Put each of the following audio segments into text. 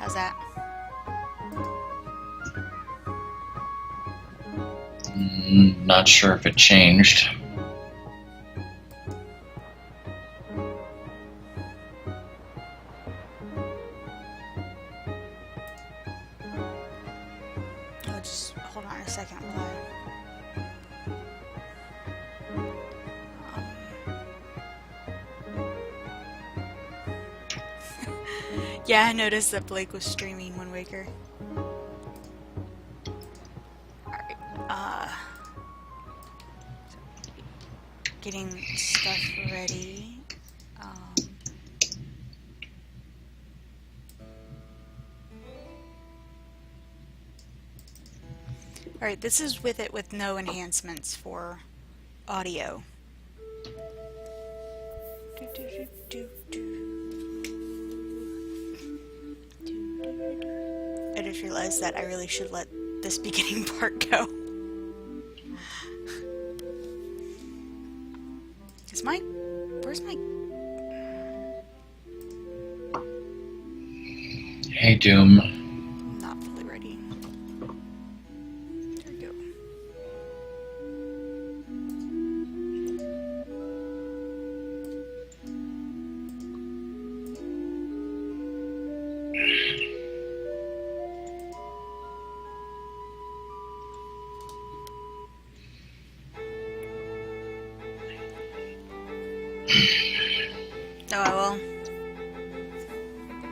How's that? Not sure if it changed. Oh, just hold on a second while yeah, I noticed that Blake was streaming Wind Waker. Alright, getting stuff ready. Alright, this is with it with no enhancements for audio. I just realized that I really should let this beginning part go. Is my... Where's my... Hey, Doom. Not fully ready. There we go. Oh, I will.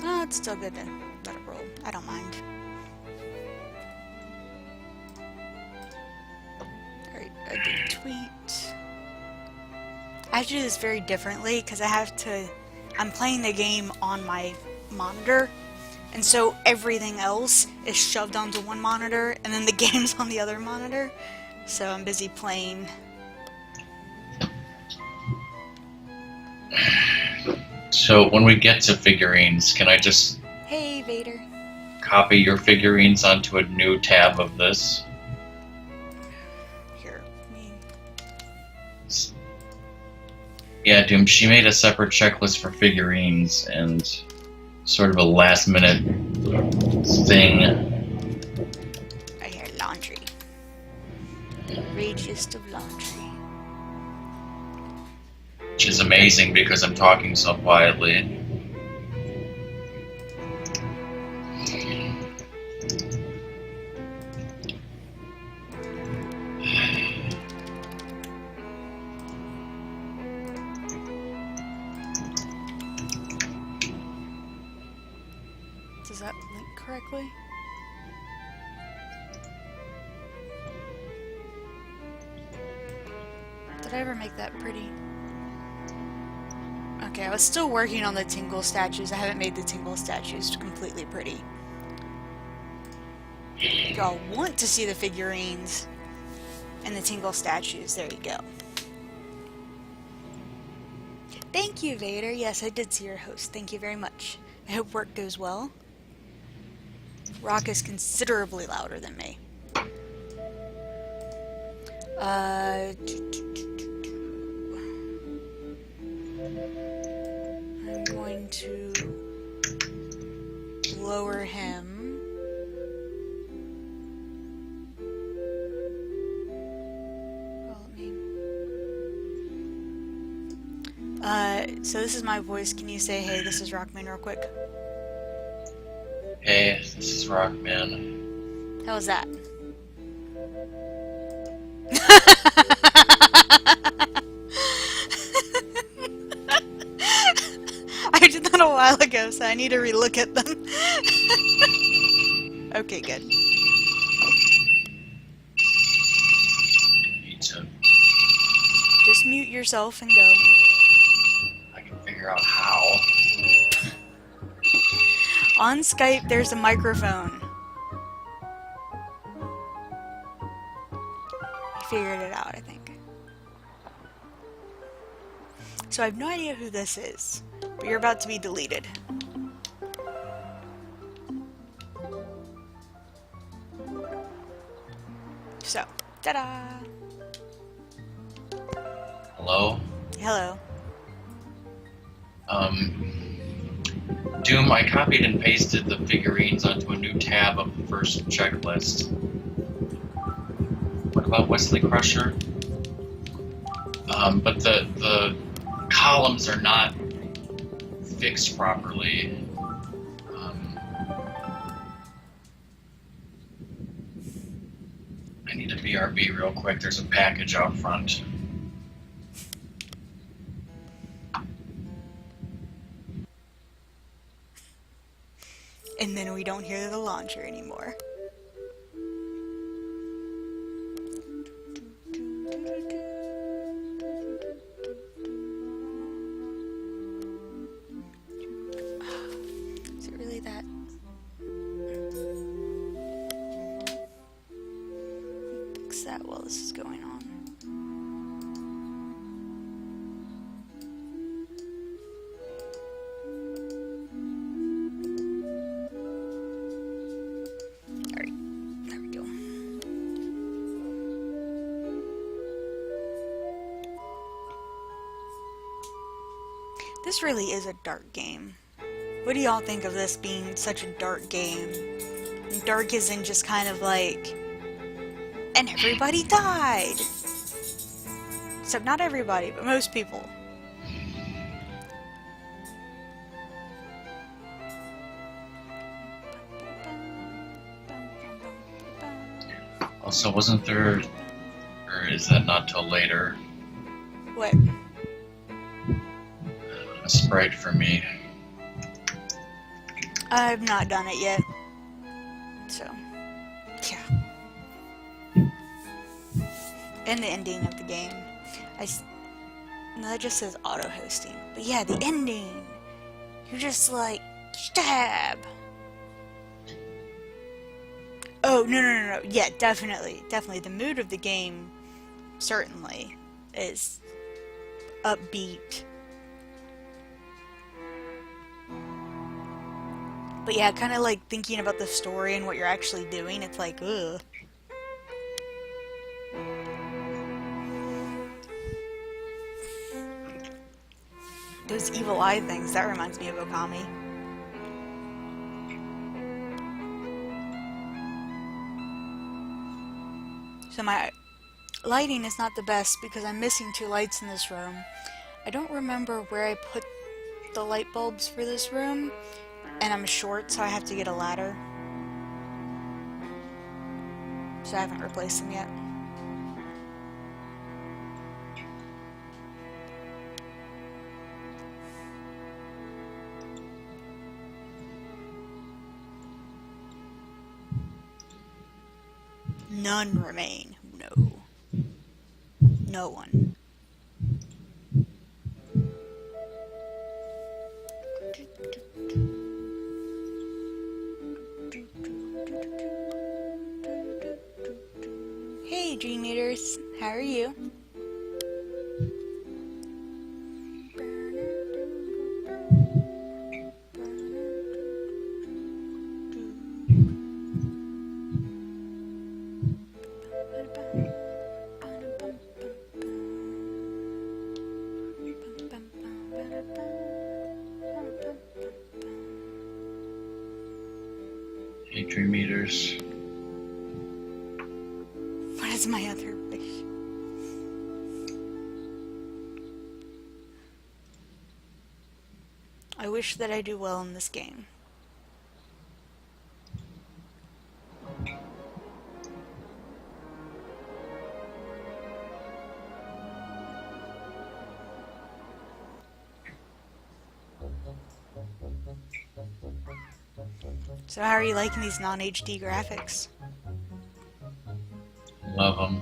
Oh, it's still good to let it roll. I don't mind. Alright, a big tweet. I have to do this very differently because I have to... I'm playing the game on my monitor, and so everything else is shoved onto one monitor, and then the game's on the other monitor. So I'm busy playing... So when we get to figurines, can I just Hey, Vader. copy your figurines onto a new tab of this? Here, me. Yeah, Doom, she made a separate checklist for figurines and sort of a last minute thing. I hear laundry. Ragiest of laundry. Which is amazing because I'm talking so quietly. Does that link correctly? Did I ever make that pretty? Okay, I was still working on the tingle statues. I haven't made the tingle statues completely pretty. Y'all want to see the figurines and the tingle statues. There you go. Thank you, Vader. Yes, I did see your host. Thank you very much. I hope work goes well. Rock is considerably louder than me. I'm going to lower him. So this is my voice. Can you say, hey, this is Rockman real quick? Hey, this is Rockman. How was that? I did that a while ago, so I need to relook at them. Okay, good. Me too. Just mute yourself and go. I can figure out how. On Skype, there's a microphone. I figured it out, I think. So I have no idea who this is, but you're about to be deleted. So, ta-da! Hello? Hello. Doom, I copied and pasted the figurines onto a new tab of the first checklist. What about Wesley Crusher? But the columns are not fixed properly. I need a BRB real quick. There's a package out front. And then we don't hear the launcher anymore. Is it really that? Fix that while this is going on. This really is a dark game. What do y'all think of this being such a dark game? And dark isn't just kind of like, and everybody died. Except not everybody, but most people. Also, wasn't there, or is that not till later? What? A sprite for me. I've not done it yet. So, yeah. And the ending of the game. No, that just says auto-hosting. But yeah, the ending. You're just like, stab. Oh, no. Yeah, definitely. The mood of the game, certainly, is upbeat. But yeah, kind of like thinking about the story and what you're actually doing, it's like, ugh. Those evil eye things, that reminds me of Okami. So my lighting is not the best because I'm missing 2 lights in this room. I don't remember where I put the light bulbs for this room. And I'm short, so I have to get a ladder. So I haven't replaced them yet. None remain. No. No one. Hey, Dream Eaters. How are you? Hey, Dream Eaters. What is my other wish? I wish that I do well in this game. So how are you liking these non-HD graphics? Love them.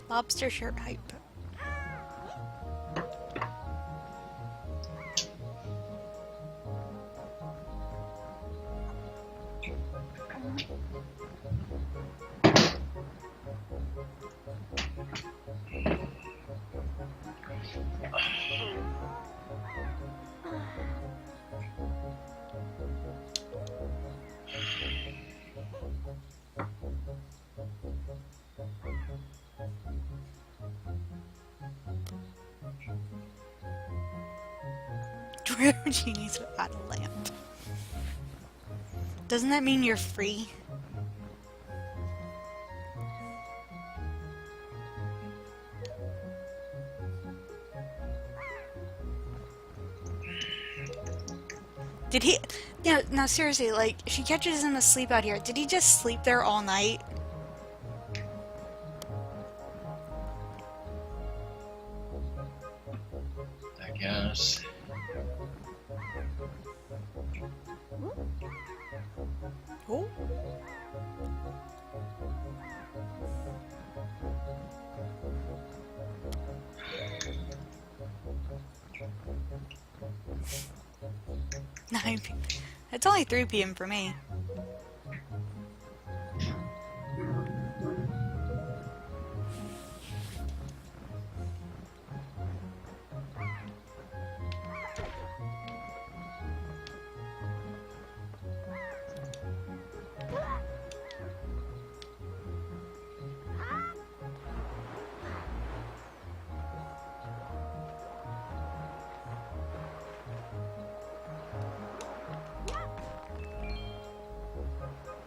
Lobster shirt hype. We're genies without a lamp. Doesn't that mean you're free? Did he... Yeah, no, seriously, like, if he catches him asleep out here, did he just sleep there all night? I guess. Oh. It's only 3 p.m. for me.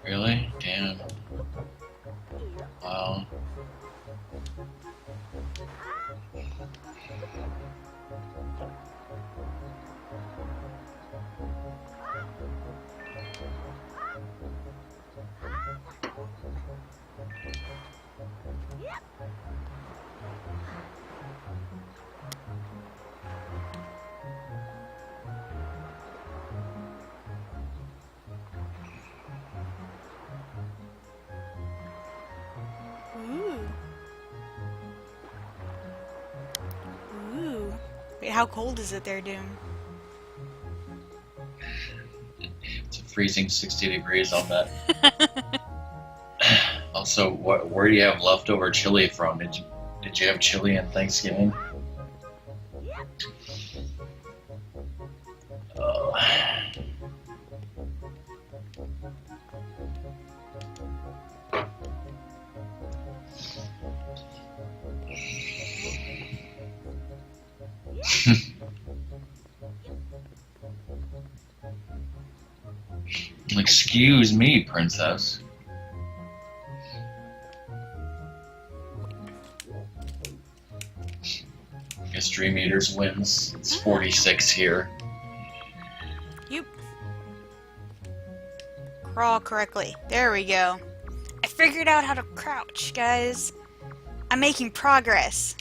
Really? Damn. Wow. Ooh. Wait, how cold is it there, Doom? It's a freezing 60 degrees on that. Also, where do you have leftover chili from? Did you have chili on Thanksgiving? Oh. Excuse me, princess. Guess Dream Eaters wins. It's 46 here. Yep. Crawl correctly. There we go. I figured out how to crouch, guys. I'm making progress.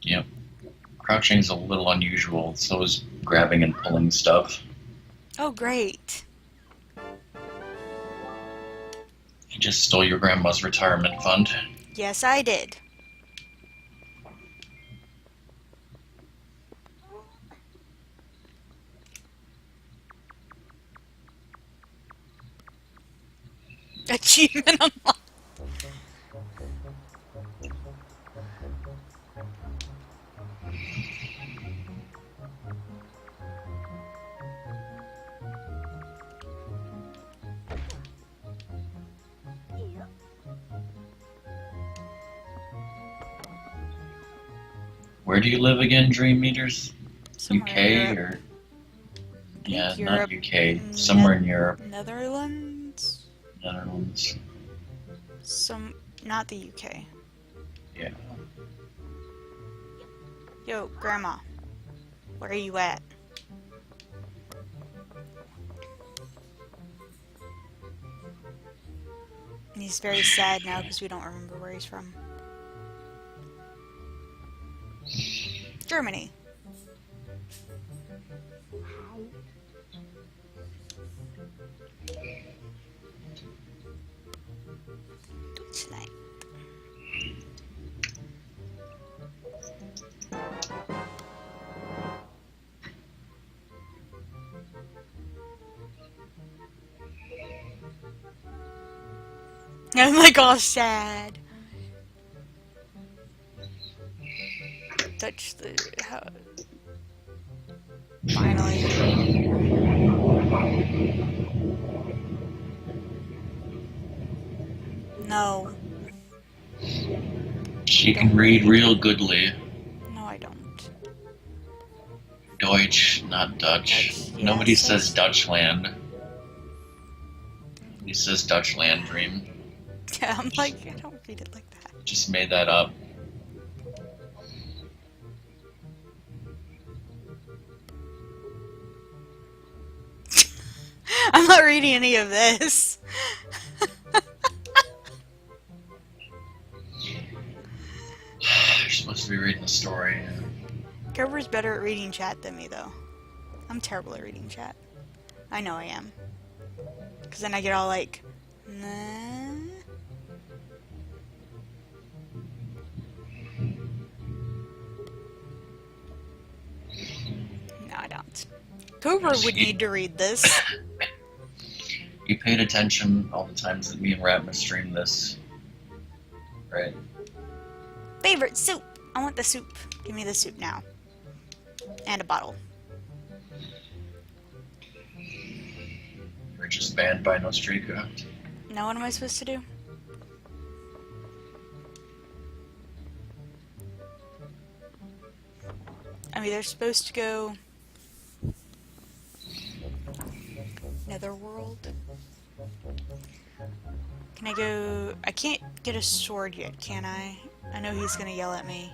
Yep. Crouching's a little unusual, so is grabbing and pulling stuff. Oh, great. You just stole your grandma's retirement fund. Yes, I did. Achievement unlocked. Where do you live again, Dream Eaters? Somewhere UK in Europe. or... Yeah, Europe. not UK. Somewhere in Europe. Netherlands? Netherlands. Not the UK. Yeah. Yo, Grandma. Where are you at? And he's very sad now because we don't remember where he's from. Germany. Tonight. I'm like all sad. Touch the finally. No. She can read real goodly. No, I don't. Deutsch, not Dutch. Dutch, yeah, Nobody it says says- Dutchland. He says Dutchland Dream. Yeah, I'm like, I don't read it like that. Just made that up. I'm not reading any of this. You're supposed to be reading the story. Cover's better at reading chat than me, though. I'm terrible at reading chat. I know I am. Because then I get all like, nah. No, I don't. Cooper would need to read this. You paid attention all the times that me and Ratma streamed this, right? Favorite soup. I want the soup. Give me the soup now. And a bottle. You're just banned by Nostrika. Now what am I supposed to do? I'm either supposed to go Netherworld. Can I go? I can't get a sword yet, can I? I know he's gonna yell at me.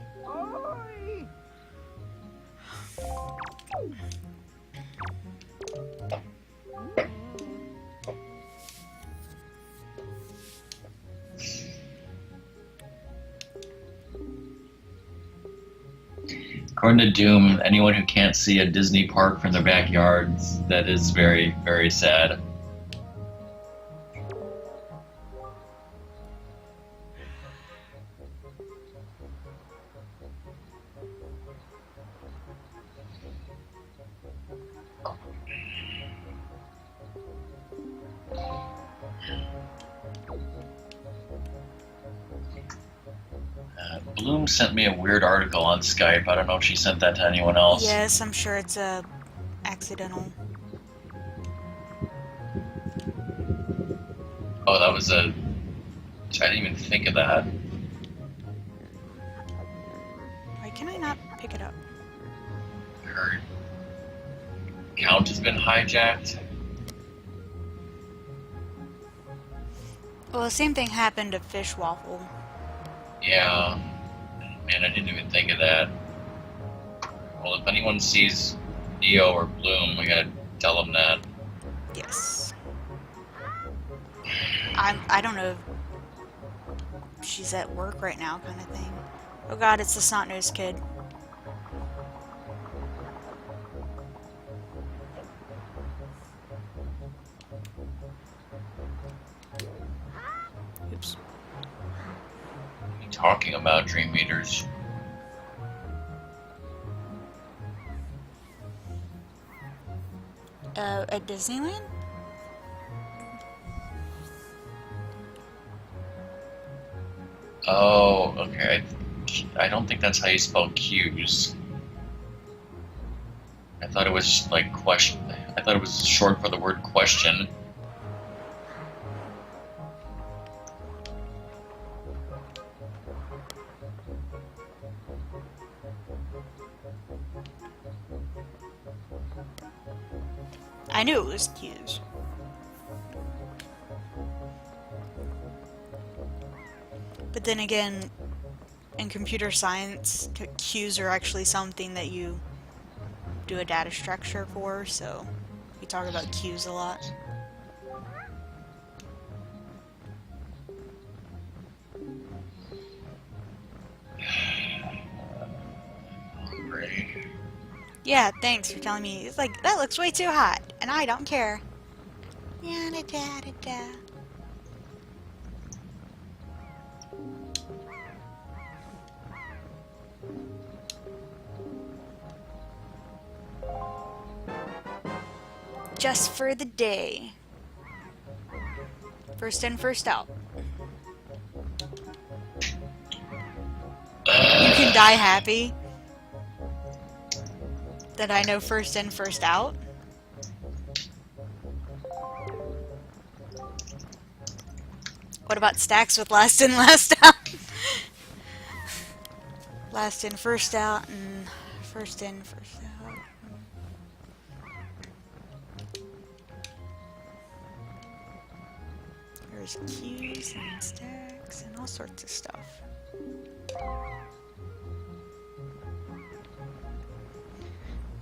According to Doom, anyone who can't see a Disney park from their backyards, that is very, very sad. Bloom sent me a weird article on Skype. I don't know if she sent that to anyone else. Yes, I'm sure it's accidental. Oh, that was a... I didn't even think of that. Why can I not pick it up? Her account has been hijacked. Well, the same thing happened to Fish Waffle. Yeah. Man, I didn't even think of that. Well, if anyone sees Dio or Bloom, we gotta tell them that. Yes. I don't know if she's at work right now, kind of thing. Oh god, it's the snot-nosed kid. Oops. What are you talking about, Dream Meters? At Disneyland? Oh, okay. I don't think that's how you spell cues. I thought it was like question. I thought it was short for the word question. I knew it was cues. But then again, in computer science, cues are actually something that you do a data structure for, so we talk about cues a lot. Hungry. Yeah, thanks for telling me. It's like, that looks way too hot, and I don't care. Yada da da da. Just for the day. First in, first out. You can die happy that I know first in, first out. What about stacks with last in, last out? Last in, first out, and first in, first out. There's queues and stacks and all sorts of stuff.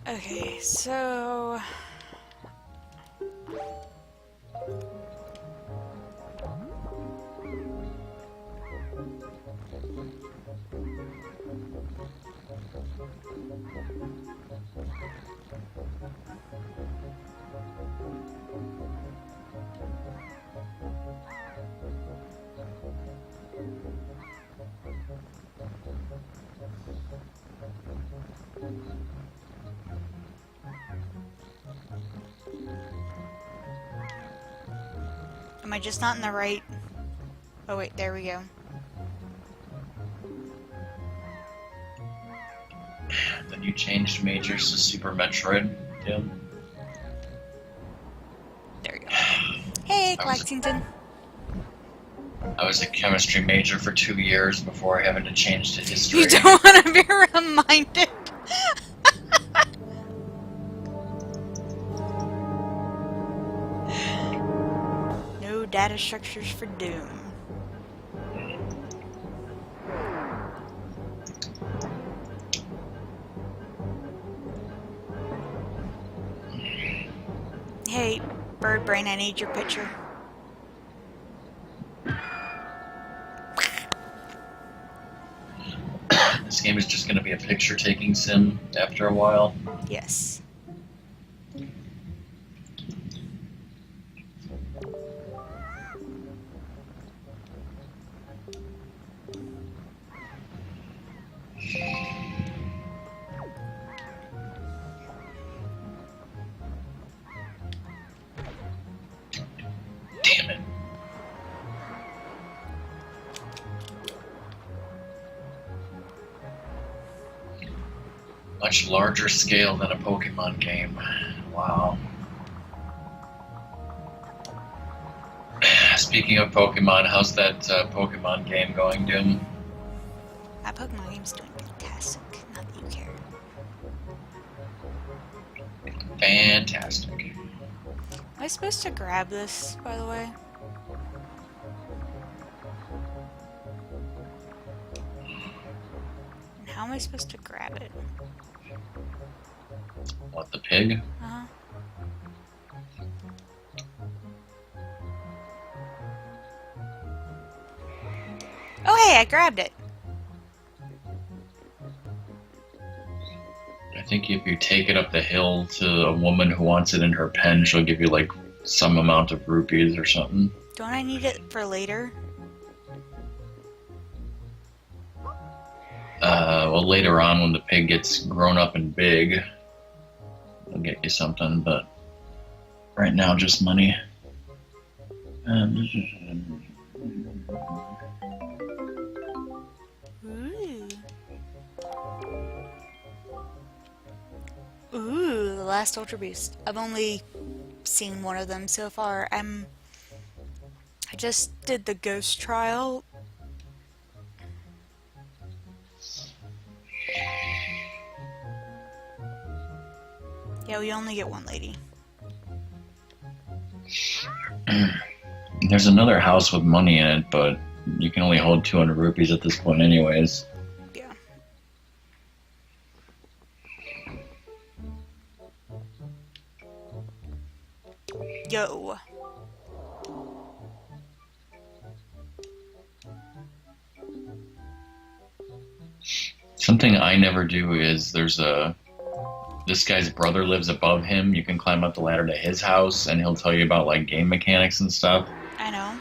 Okay, so... Am I just not in the right... Oh wait, there we go. Then you changed majors to Super Metroid, Tim. There we go. Hey, Lexington. I was a chemistry major for 2 years before having to change to history. You don't want to be reminded. No data structures for Doom. Hey, Bird Brain, I need your picture. This game is just going to be a picture-taking sim after a while. Yes. Damn it. Much larger scale than a Pokemon game. Wow. Speaking of Pokemon, how's that Pokemon game going, Doom? That Pokemon game's doing fantastic. Not that you care. Fantastic. Am I supposed to grab this, by the way? And how am I supposed to grab it? What, the pig? Uh-huh. Oh hey, I grabbed it! I think if you take it up the hill to a woman who wants it in her pen, she'll give you like some amount of rupees or something. Don't I need it for later? Well, later on when the pig gets grown up and big, I'll get you something, but right now just money. Ooh. Ooh, the last Ultra Boost. I've only seen one of them so far. I just did the ghost trial. Yeah, we only get one lady. There's another house with money in it, but you can only hold 200 rupees at this point anyways. Yeah. Yo. Something I never do is this guy's brother lives above him. You can climb up the ladder to his house and he'll tell you about like game mechanics and stuff. I know.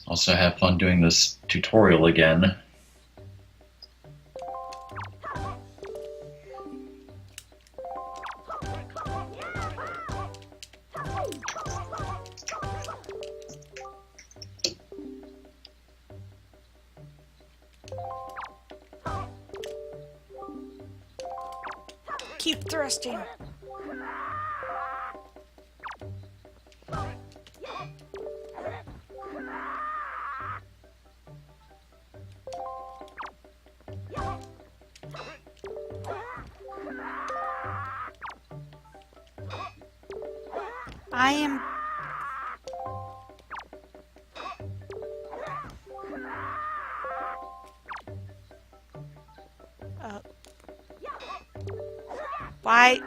Also have fun doing this tutorial again. Keep thrusting. I am... Why?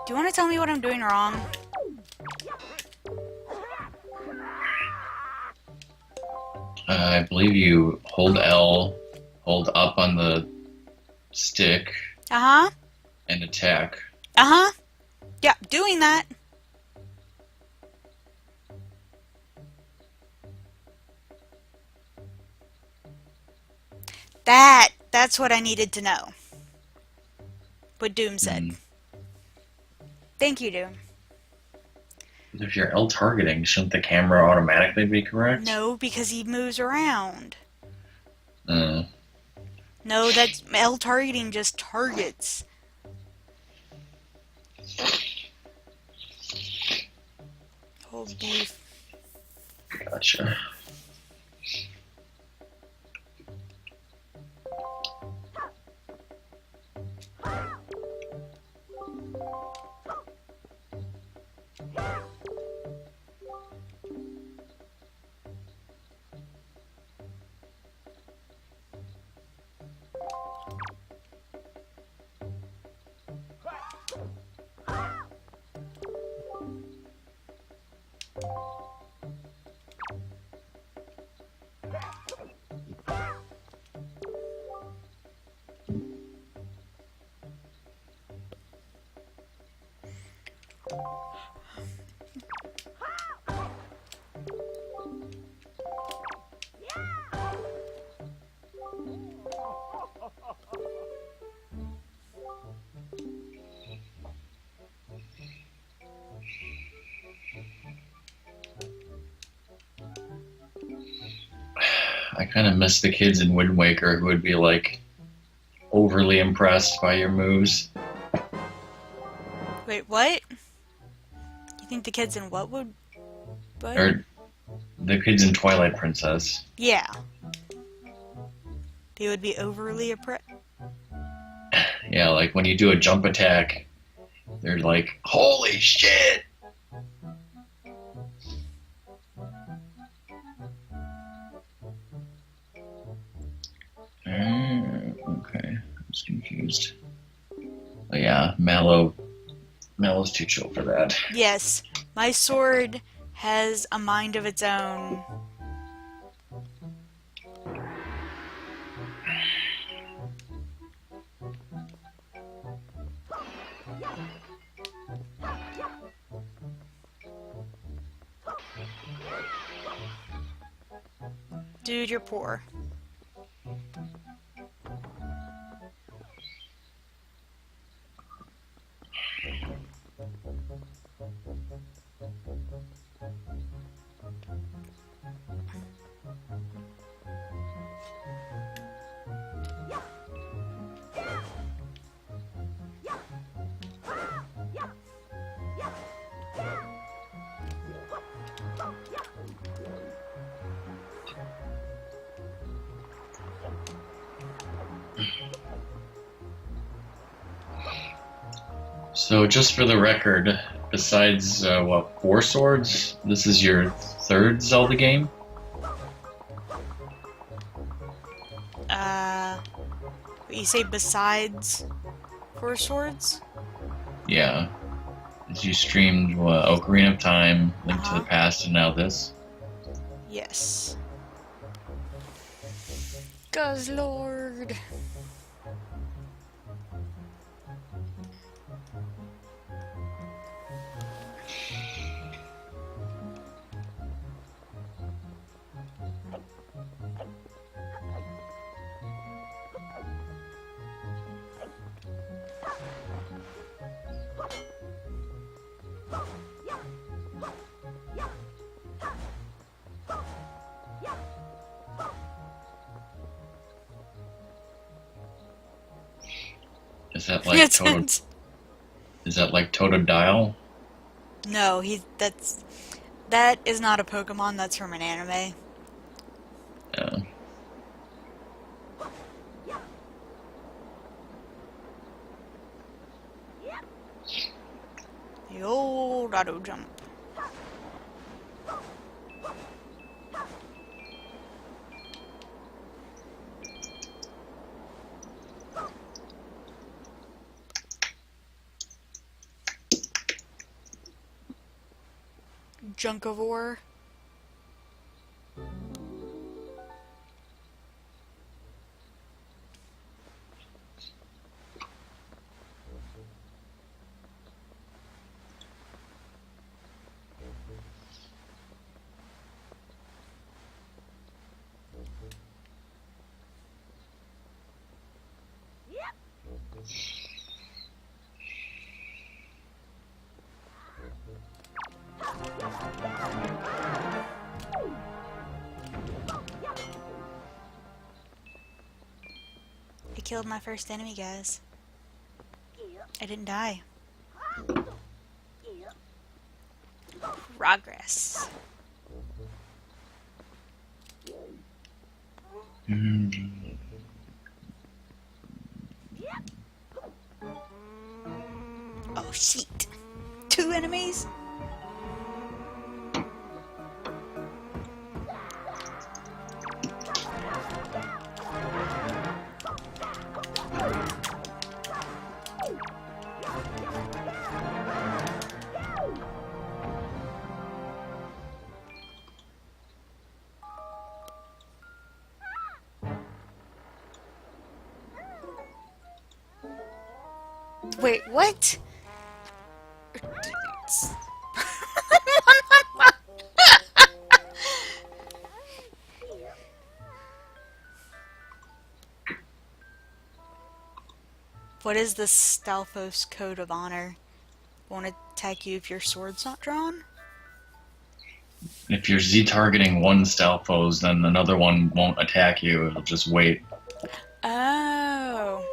Do you want to tell me what I'm doing wrong? I believe you hold L, hold up on the stick, Uh-huh. and attack. Uh-huh. Yeah, doing that. That's what I needed to know. What Doom said. Thank you, Doom. If you're L targeting, shouldn't the camera automatically be correct? No, because he moves around. Uh, No, that's L targeting just targets. Whole beef. Gotcha. I kind of miss the kids in Wind Waker who would be like overly impressed by your moves. Wait, what? You think the kids in what would... What? Or the kids in Twilight Princess. Yeah. They would be overly Yeah, like when you do a jump attack, they're like, holy shit! Okay, I was confused. But yeah, Mallow's too chill for that. Yes. My sword has a mind of its own. Dude, you're poor. So just for the record, besides, 4 swords, this is your 3rd Zelda game? What you say besides 4 swords? Yeah. As you streamed, Ocarina of Time, Link to the Past, and now this? Yes. Guzzlord. Is that like It's, it's, Is that like Totodile? no, that is not a Pokemon. That's from an anime. Yeah. The old auto jump. Junkivore. I killed my first enemy, guys. I didn't die. Progress. Oh, shit. 2 enemies? Wait, what? What is the Stalfos Code of Honor? Won't attack you if your sword's not drawn? If you're Z-targeting one Stalfos, then another one won't attack you. It'll just wait. Oh.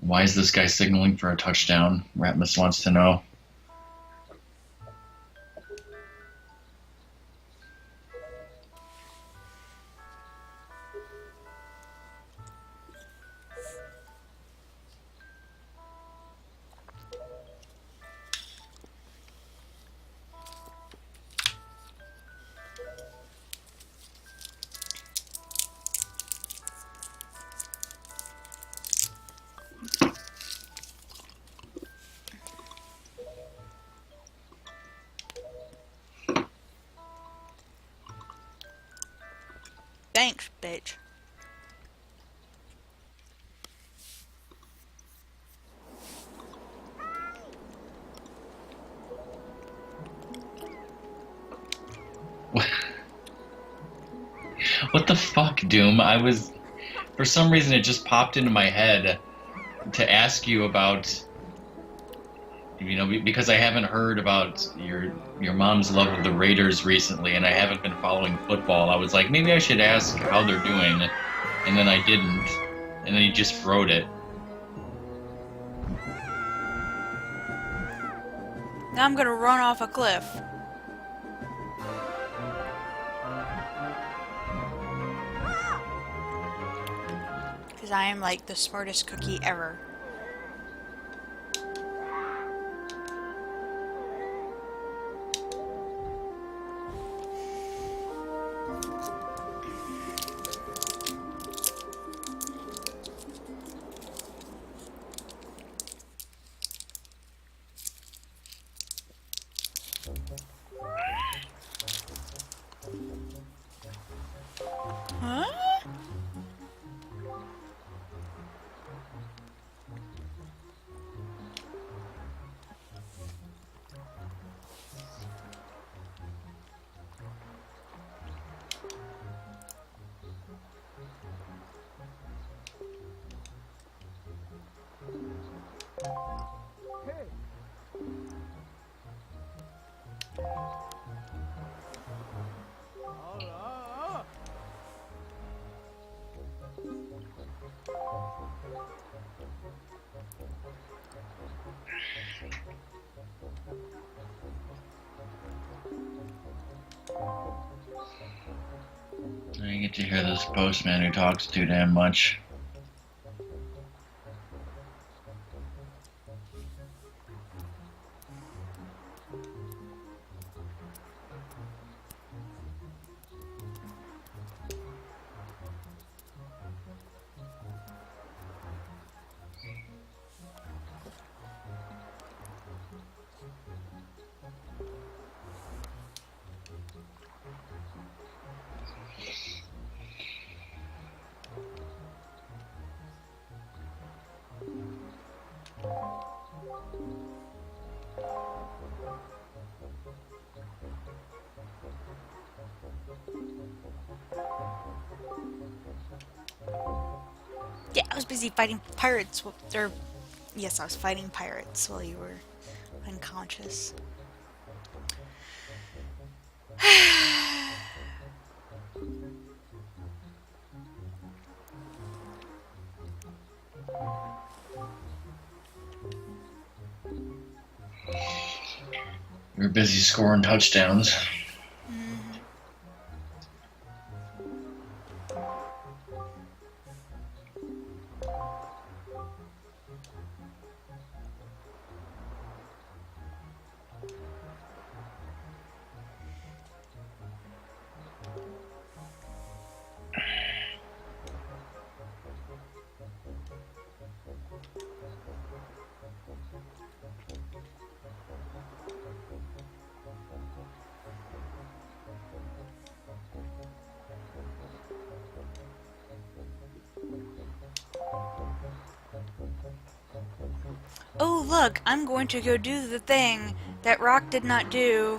Why is this guy signaling for a touchdown? Ratmus wants to know. Thanks, bitch. What the fuck, Doom? For some reason, it just popped into my head to ask you about, because I haven't heard about your mom's love of the Raiders recently, and I haven't been following football. I was like, maybe I should ask how they're doing, and then I didn't, and then you just wrote it. Now I'm gonna run off a cliff. Because I am like the smartest cookie ever. Huh? I get to hear this postman who talks too damn much. Yeah, I was busy fighting pirates. Or, yes, I was fighting pirates while you were unconscious. We were busy scoring touchdowns. Oh, look, I'm going to go do the thing that Rock did not do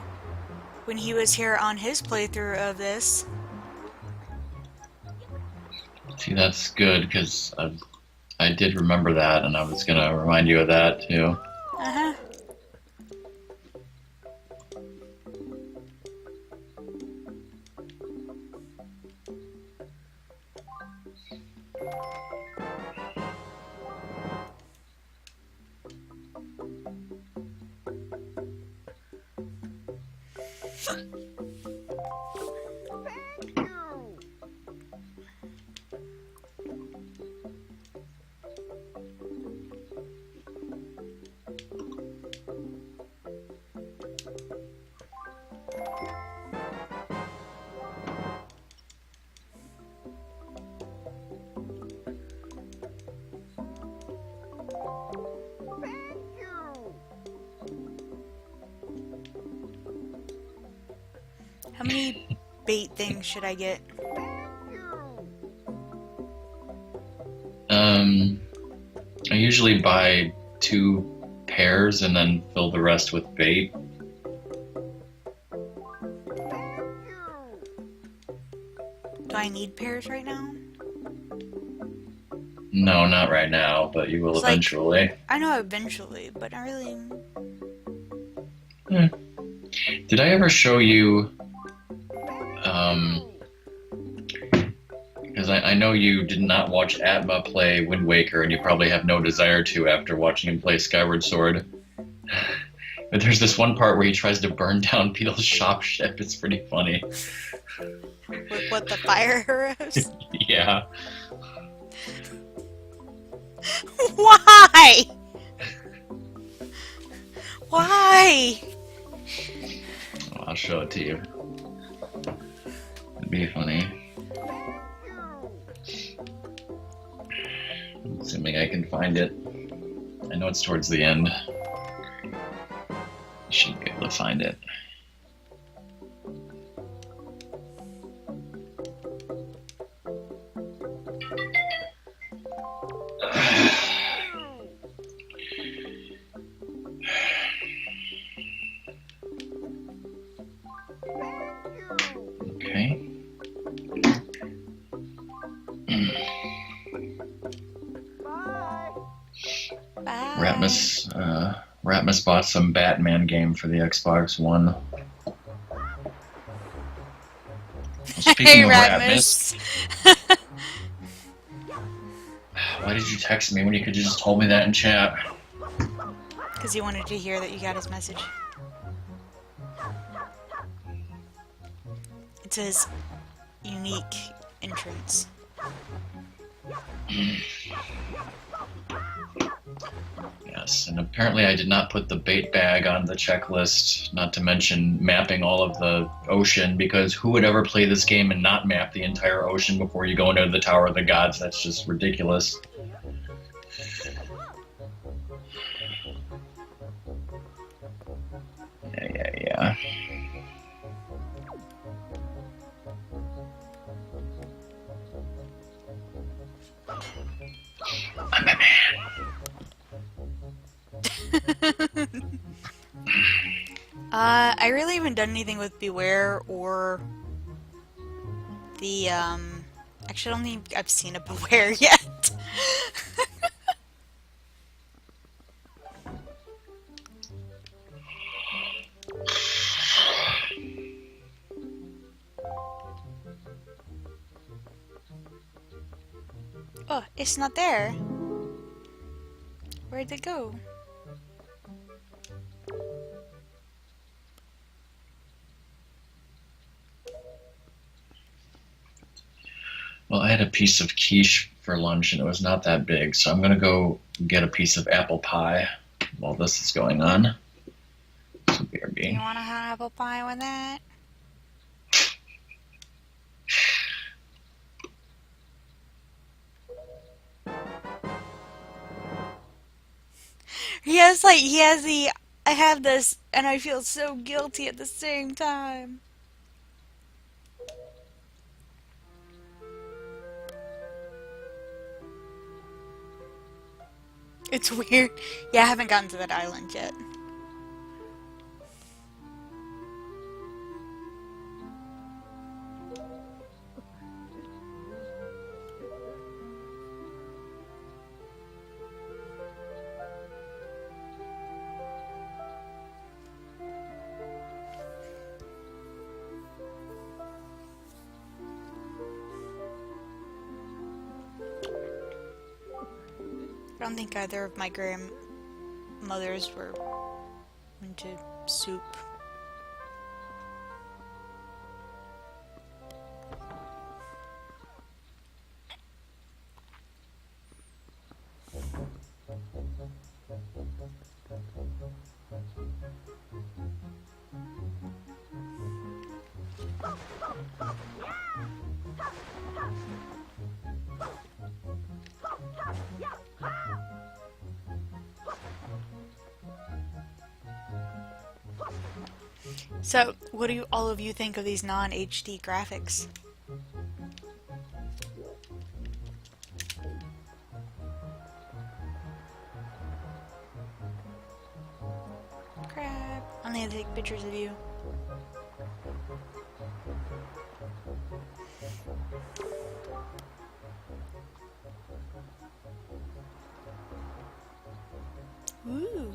when he was here on his playthrough of this. See, that's good, because I did remember that, and I was going to remind you of that, too. Uh-huh. How many bait things should I get? I usually buy 2 pairs and then fill the rest with bait. Do I need pears right now? No, not right now, but you will It's like- eventually. I know eventually, but I really... Did I ever show you, because I know you did not watch Atma play Wind Waker, and you probably have no desire to after watching him play Skyward Sword. But there's this one part where he tries to burn down Beetle's shop ship. It's pretty funny. With what, the fire arrows? Yeah. Why? Why? I'll show it to you. It'd be funny. Assuming I can find it. I know it's towards the end. You should be able to find it. Okay. Bye. Ratmus bought some Batman game for the Xbox One. Well, speaking of Ratmus, why did you text me when you could have just told me that in chat? Because he wanted to hear that you got his message. It says unique entrance. Yes, and apparently I did not put the bait bag on the checklist, not to mention mapping all of the ocean, because who would ever play this game and not map the entire ocean before you go into the Tower of the Gods? That's just ridiculous. Yeah. I'm a man. I really haven't done anything with Beware or the, actually I don't think I've seen a Beware yet. Oh, it's not there. Where'd it go? Well, I had a piece of quiche for lunch and it was not that big, so I'm gonna go get a piece of apple pie while this is going on. So BRB. You wanna have apple pie with that? He has the, I have this, and I feel so guilty at the same time. It's weird. Yeah, I haven't gotten to that island yet. I don't think either of my grandmothers were into soup. So, what do all of you think of these non-HD graphics? Crap. I'm gonna take pictures of you. Ooh.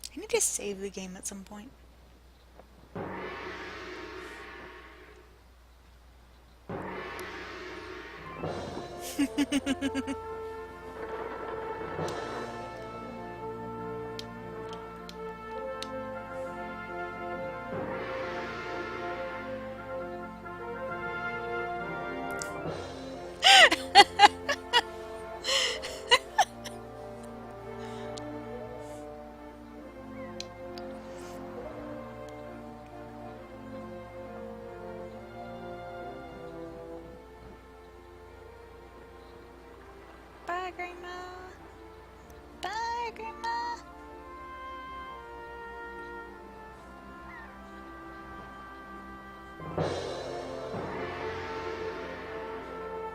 I need to save the game at some point. Bye, Grandma. Bye, Grandma.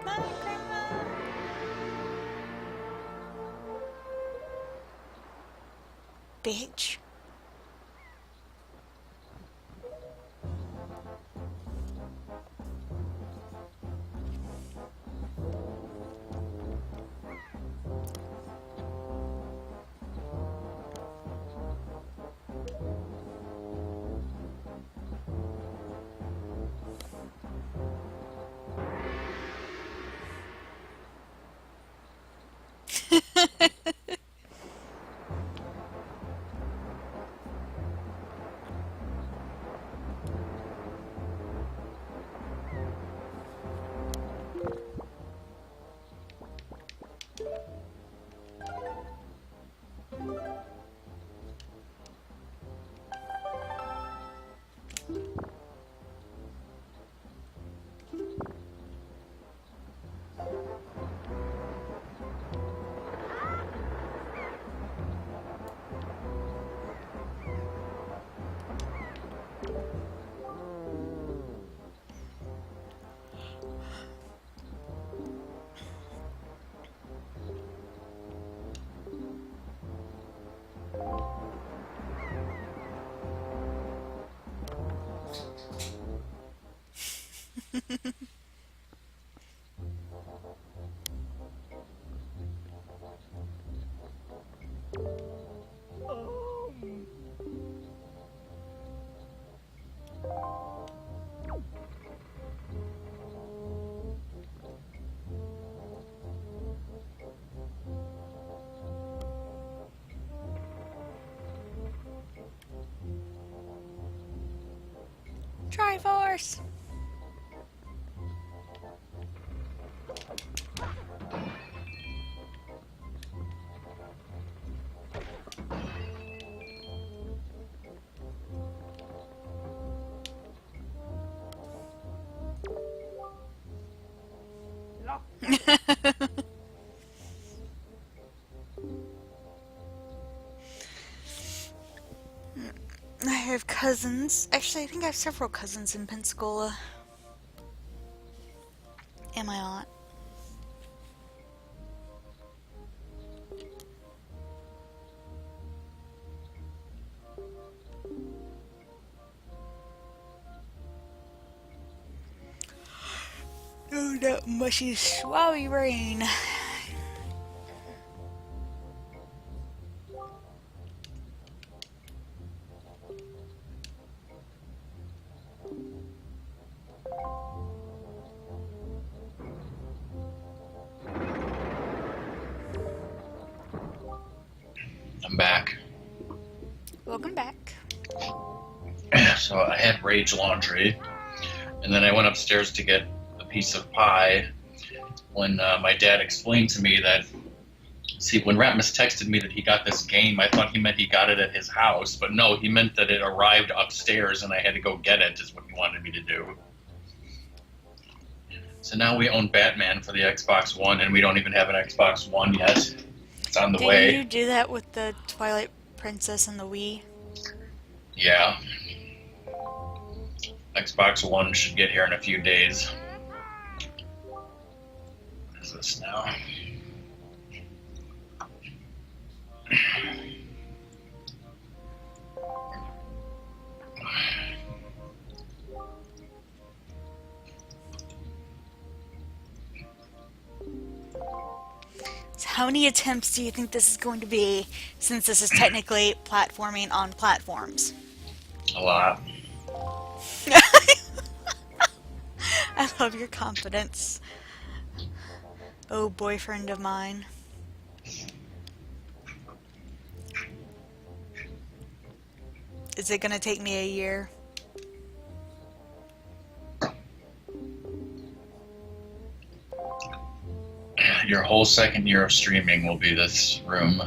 Bye, Grandma. Bitch. Triforce! I have cousins. Actually, I think I have several cousins in Pensacola. And my aunt. Oh, that mushy, swabby rain. I'm back. Welcome back. So I had rage laundry, and then I went upstairs to get a piece of pie when my dad explained to me that, see, when Ratmus texted me that he got this game, I thought he meant he got it at his house, but no, he meant that it arrived upstairs and I had to go get it, is what he wanted me to do. So now we own Batman for the Xbox One, and we don't even have an Xbox One yet. It's on the way. Didn't you do that with the Twilight Princess and the Wii? Yeah. Xbox One should get here in a few days. What is this now? So how many attempts do you think this is going to be, since this is technically platforming on platforms? A lot. I love your confidence. Oh, boyfriend of mine. Is it gonna take me a year? Your whole second year of streaming will be this room.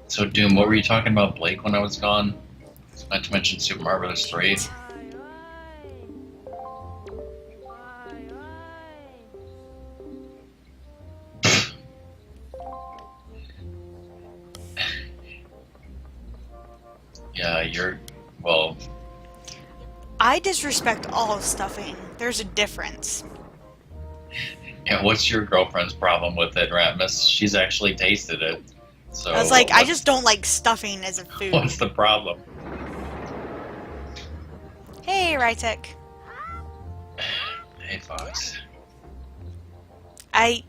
So, Doom, what were you talking about, Blake, when I was gone? Not to mention Super Mario Bros. 3. Yeah, well... I disrespect all stuffing. There's a difference. Yeah, what's your girlfriend's problem with it, Ratmus? She's actually tasted it. So I was like, I just don't like stuffing as a food. What's the problem? Hey, Rytek. Hey, Fox. I'm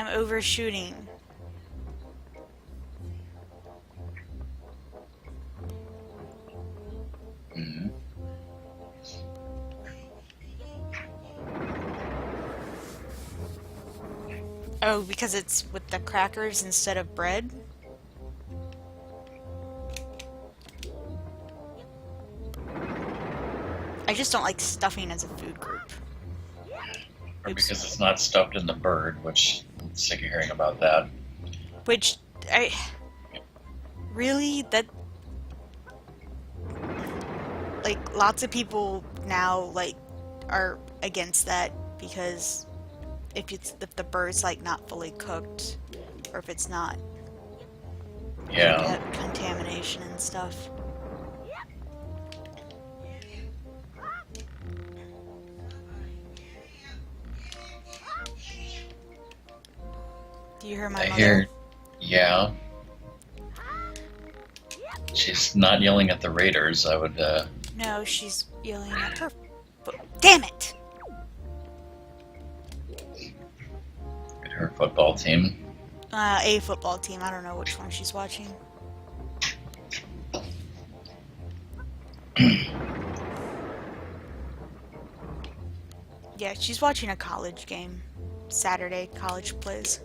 overshooting. Mm-hmm. Oh, because it's with the crackers instead of bread? I just don't like stuffing as a food group. Or Oops. because it's not stuffed in the bird, which I'm sick of hearing about that. Which, I... Really? That... Like, lots of people now, like, are against that because if the bird's, like, not fully cooked, or if it's not Yeah. contamination and stuff. Do you hear my I mother? hear. Yeah. She's not yelling at the Raiders. I would. No, she's yelling at her. Damn it! At her football team. A football team. I don't know which one she's watching. Yeah, she's watching a college game. Saturday, college plays.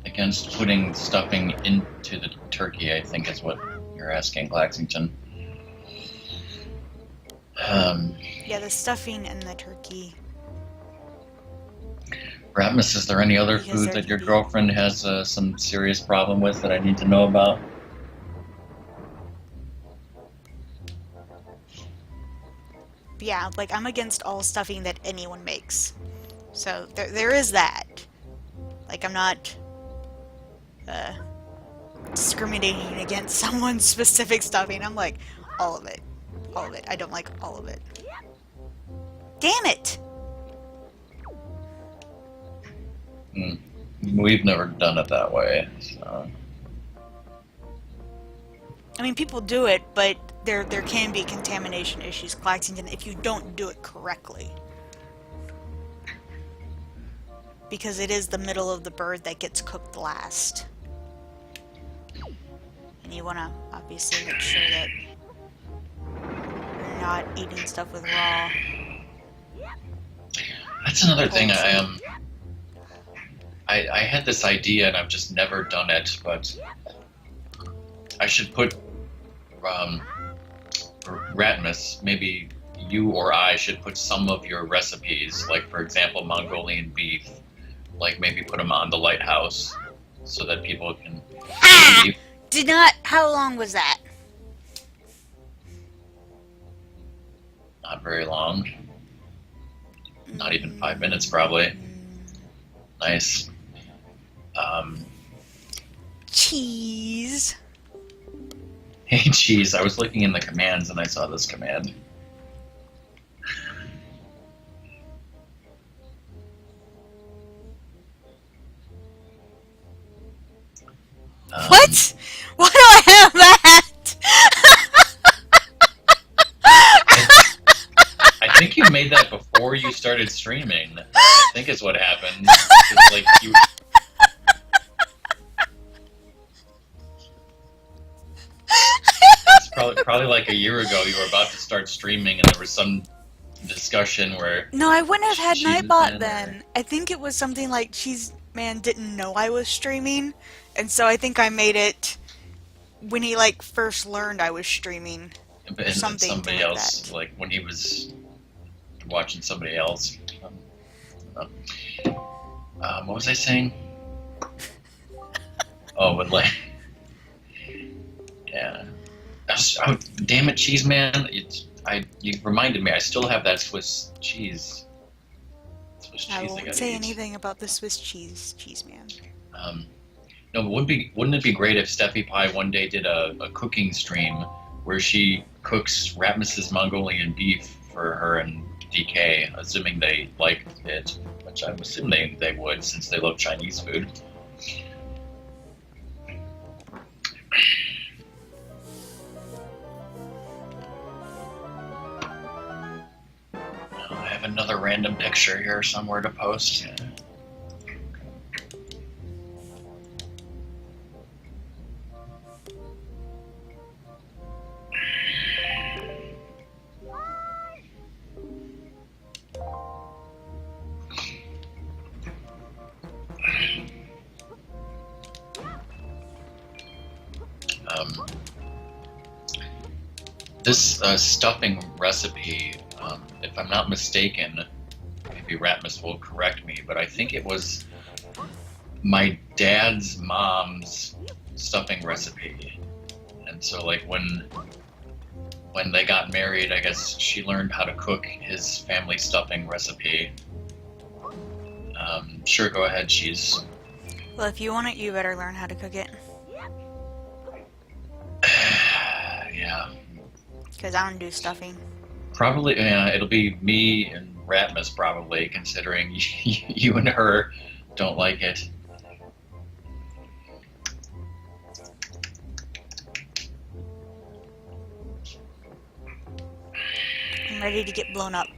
Against putting stuffing into the turkey, I think is what you're asking, Claxington. Yeah, the stuffing and the turkey. Ratmus, is there any other Because food there that your can be- girlfriend has some serious problem with that I need to know about? Yeah, like I'm against all stuffing that anyone makes. So there is that. Like I'm not discriminating against someone's specific stuffing. I'm like, all of it. All of it. I don't like all of it. Damn it! We've never done it that way. So. I mean, people do it, but there can be contamination issues, Claxington, if you don't do it correctly. Because it is the middle of the bird that gets cooked last. And you want to obviously make sure that you're not eating stuff with raw. That's another thing I had this idea and I've just never done it, but I should put Ratmus, maybe you or I should put some of your recipes, like for example Mongolian beef, like maybe put them on the lighthouse so that people can eat. Did not. How long was that? Not very long. Not even 5 minutes, probably. Nice. Cheese. Hey, geez, I was looking in the commands and I saw this command. What? Why do I have that? I think you made that before you started streaming. I think is what happened. It's like you. It's probably like a year ago. You were about to start streaming, and there was some discussion where. No, I wouldn't have had Cheese Nightbot Man then. I think it was something like Cheese Man didn't know I was streaming, and so I think I made it when he like first learned I was streaming. And then something somebody like else, that. like when he was watching somebody else. What was I saying? Oh, but like, yeah. Oh, damn it, Cheese Man! You reminded me. I still have that Swiss cheese. Swiss I cheese won't gotta say eat. anything about the Swiss Cheese Man. No, but wouldn't it be great if Steffi Pie one day did a cooking stream where she cooks Ratmus's Mongolian beef for her and DK, assuming they like it, which I'm assuming they would since they love Chinese food. another random picture here somewhere to post. This stuffing recipe, if I'm not mistaken, maybe Ratmus will correct me, but I think it was my dad's mom's stuffing recipe. And so, like, when they got married, I guess she learned how to cook his family stuffing recipe. Sure, go ahead, Cheese. Well, if you want it, you better learn how to cook it. Yeah. Because I don't do stuffing. Probably, it'll be me and Ratmus, probably, considering you and her don't like it. I'm ready to get blown up.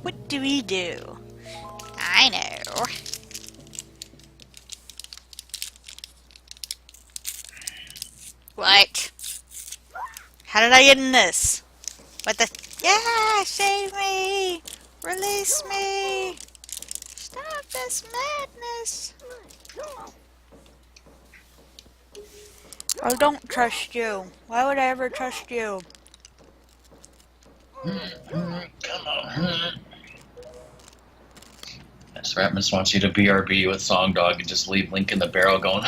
What do we do? I know. What? How did I get in this? What the? Yeah, save me! Release me! Stop this madness! I don't trust you. Why would I ever trust you? Come on. Yes, Ratmus wants you to BRB with Song Dog and just leave Link in the barrel going,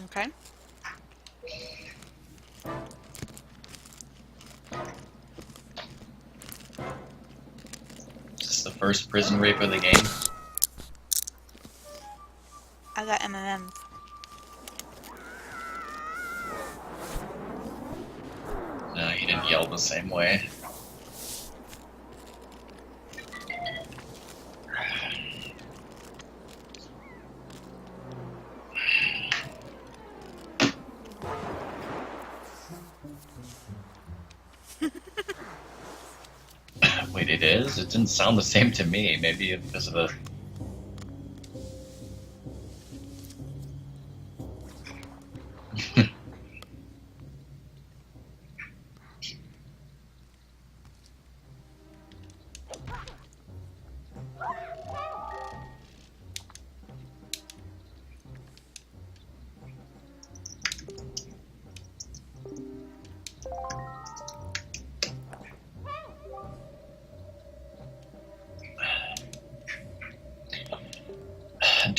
Okay. Is this the first prison rape of the game? I got M&M's. No, he didn't yell the same way. Wait, it is? It didn't sound the same to me. Maybe because of the...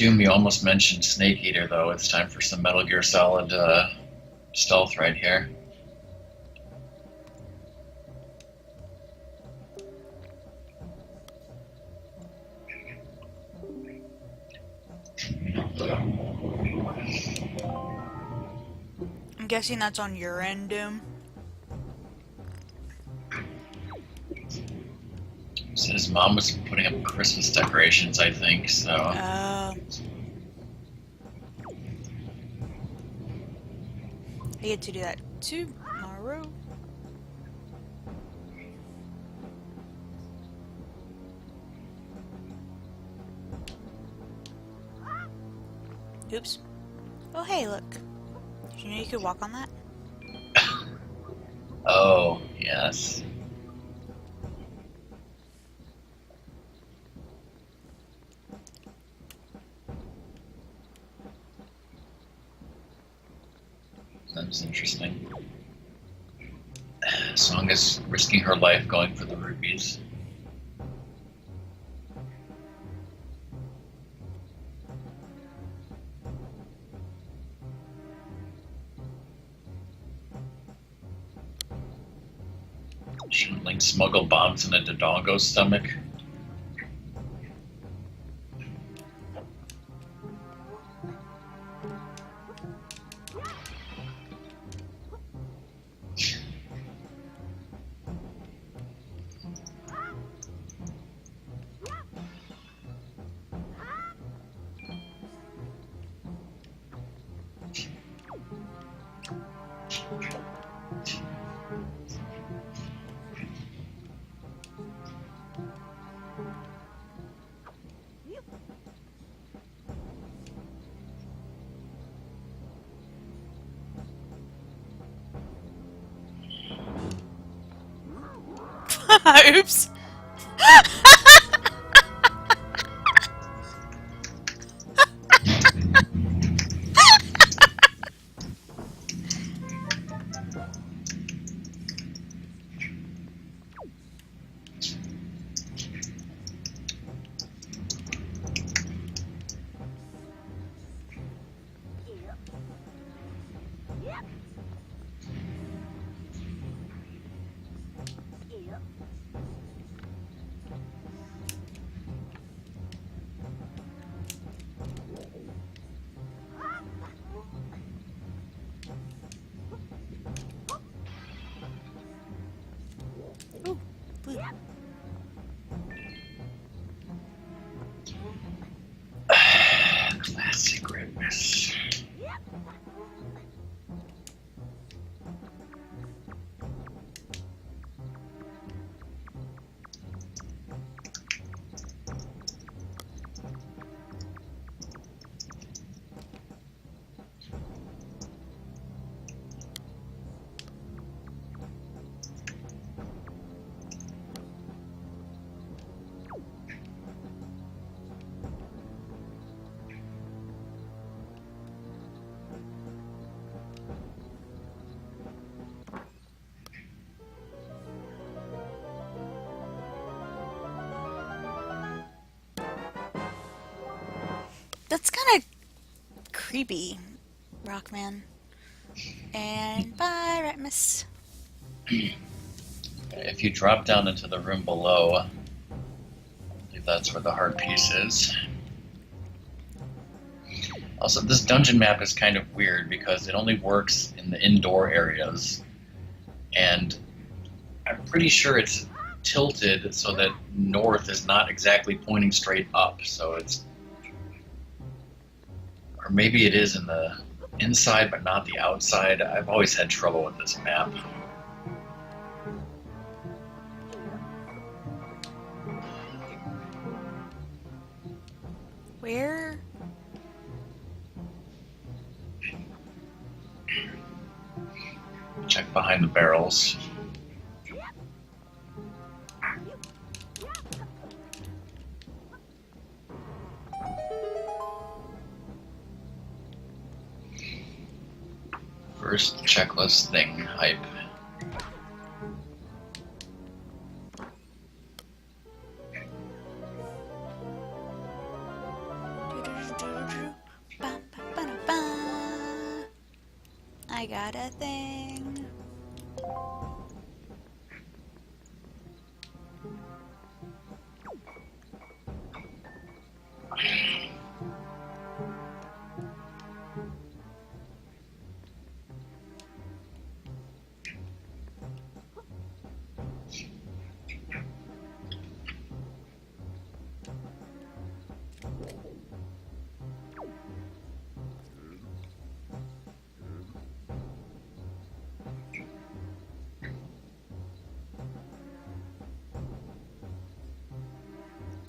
Doom, you almost mentioned Snake Eater, though. It's time for some Metal Gear Solid stealth right here. I'm guessing that's on your end, Doom. So his mom was putting up Christmas decorations, I think, so... I get to do that tomorrow. Oops. Oh, hey, look. Did you know you could walk on that? Oh, yes. That's interesting. Song is risking her life going for the rupees. Shouldn't Link smuggle bombs in a Dodongo's stomach? Oops. Ooh, blue. Classic red miss. That's kind of creepy, Rockman. And bye, Ratmus. If you drop down into the room below, I believe that's where the heart piece is. Also, this dungeon map is kind of weird because it only works in the indoor areas. And I'm pretty sure it's tilted so that north is not exactly pointing straight up. So it's... Or maybe it is in the inside but not the outside. I've always had trouble with this map. Where? Check behind the barrels. First checklist thing, hype. I got a thing.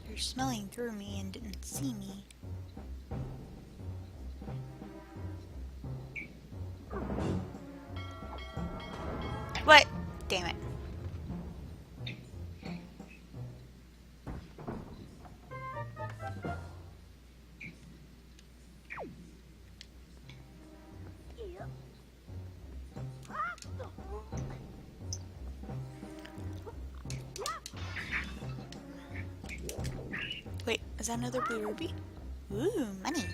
You're smelling through me and didn't see me. What? Damn it. Wait, is that another blue ruby? Ooh, money.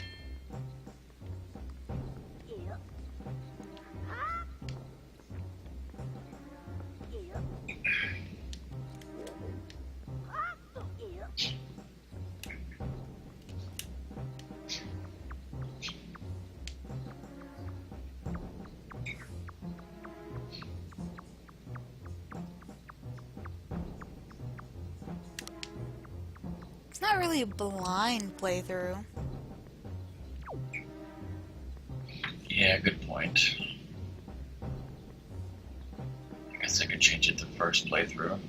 It's not really a blind playthrough. Yeah, good point. I guess I could change it to first playthrough.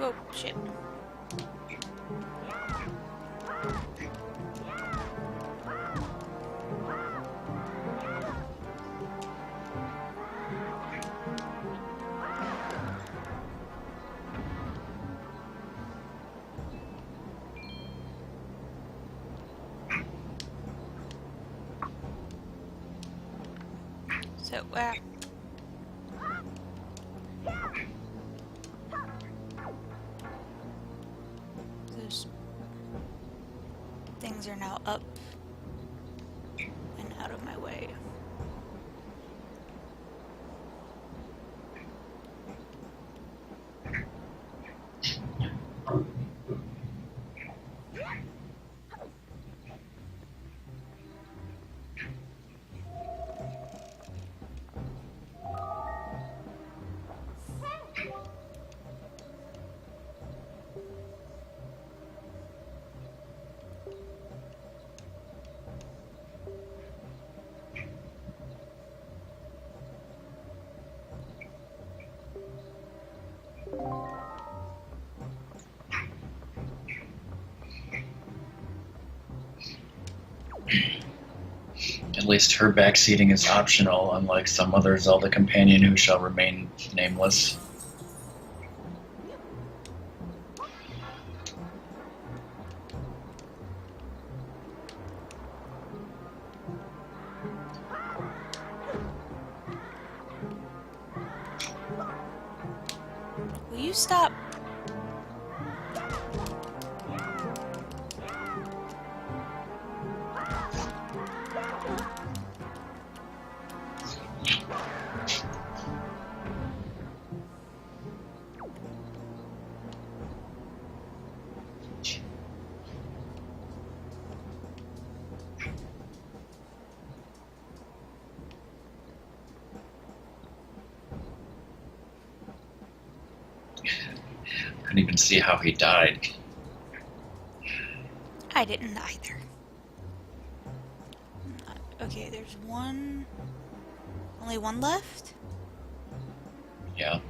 Oh, shit. So, those things are now up and out of my way. At least her backseating is optional, unlike some other Zelda companion who shall remain nameless. Will you stop? see how he died. I didn't either. Okay, there's one... Only one left? Yeah.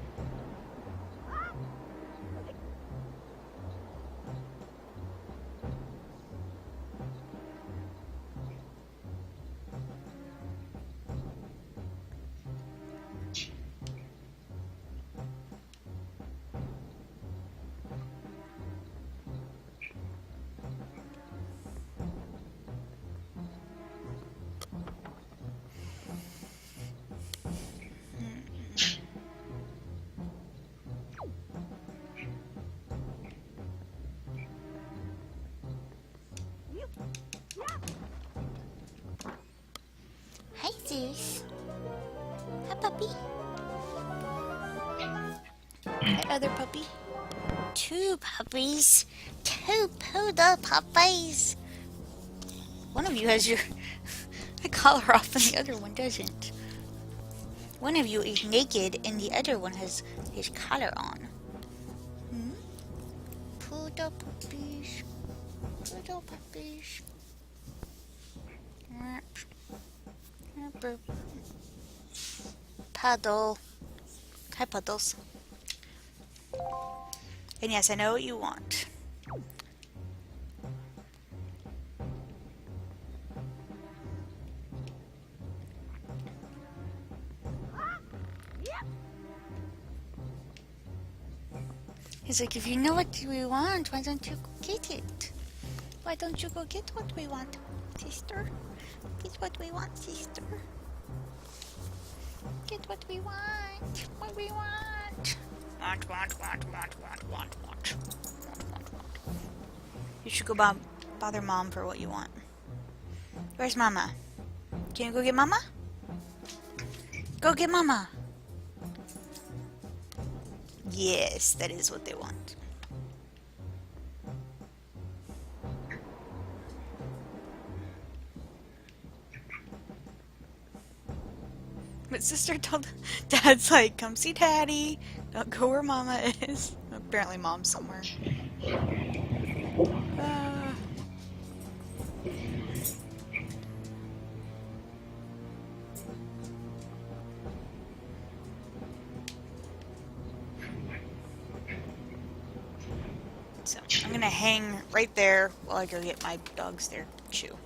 Hi, Zeus. Hi, puppy. Hi, other puppy. Two puppies. Two poodle puppies. One of you has your the collar off and the other one doesn't. One of you is naked and the other one has his collar on. Hmm? Poodle puppies. Poodle puppies. Puddle. Hi, Puddles. And yes, I know what you want. He's like, if you know what we want, why don't you go get it? Why don't you go get what we want, sister? Get what we want, sister. Get what we want. What we want. Want. You should go bother Mom for what you want. Where's Mama? Can you go get Mama? Go get Mama. Yes, that is what they want. But sister told Dad's like, come see Daddy. Don't go where Mama is. Apparently Mom's somewhere. So, I'm gonna hang right there while I go get my dogs their chew.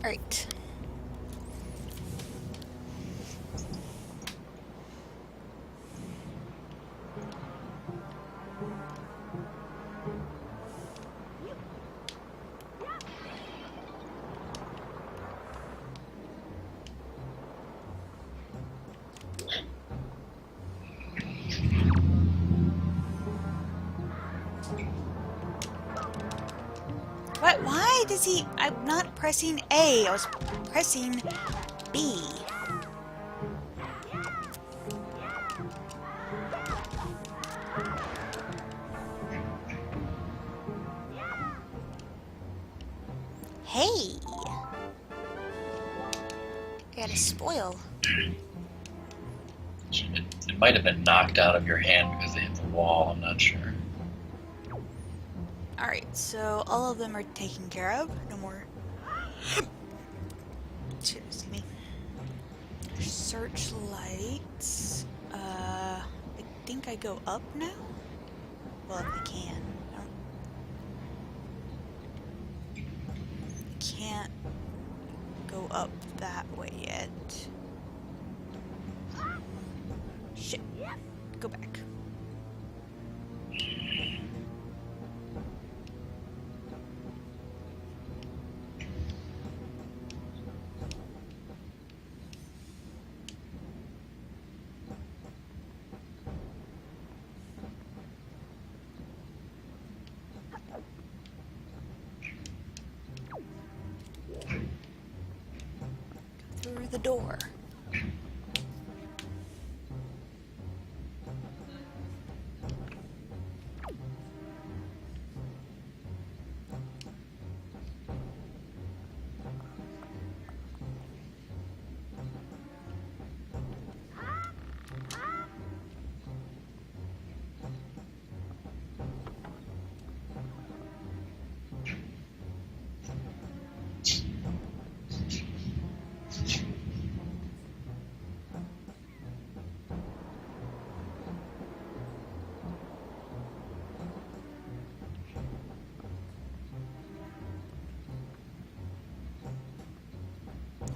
Alright. What? Why does he... I'm not pressing A. I was pressing B. Hey. I got a spoil. It might have been knocked out of your hand because they hit the wall. I'm not sure. Alright, so all of them are taken care of. No more. Excuse me. Searchlights. I think I go up now? Well, if I can. I can't go up that way yet. Shit. Go back. Through the door.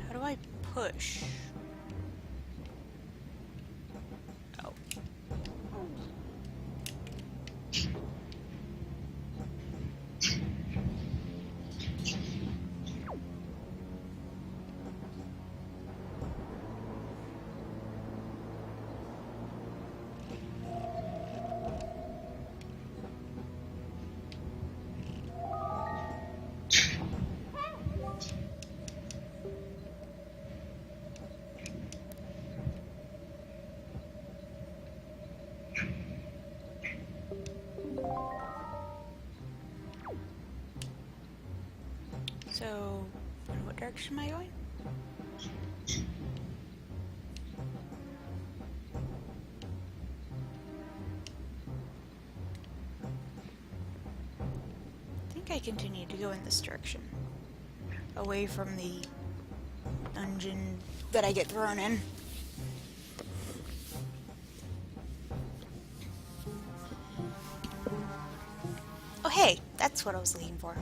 How do I push? Oh. So, in what direction am I going? I think I continue to go in this direction. Away from the dungeon that I get thrown in. Oh hey, that's what I was looking for.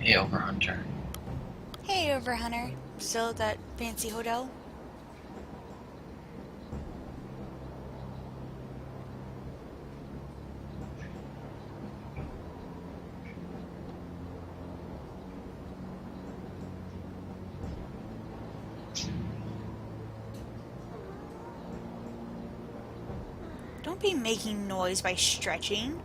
Hey, Overhunter. Hey, Overhunter. Still at that fancy hotel? Don't be making noise by stretching.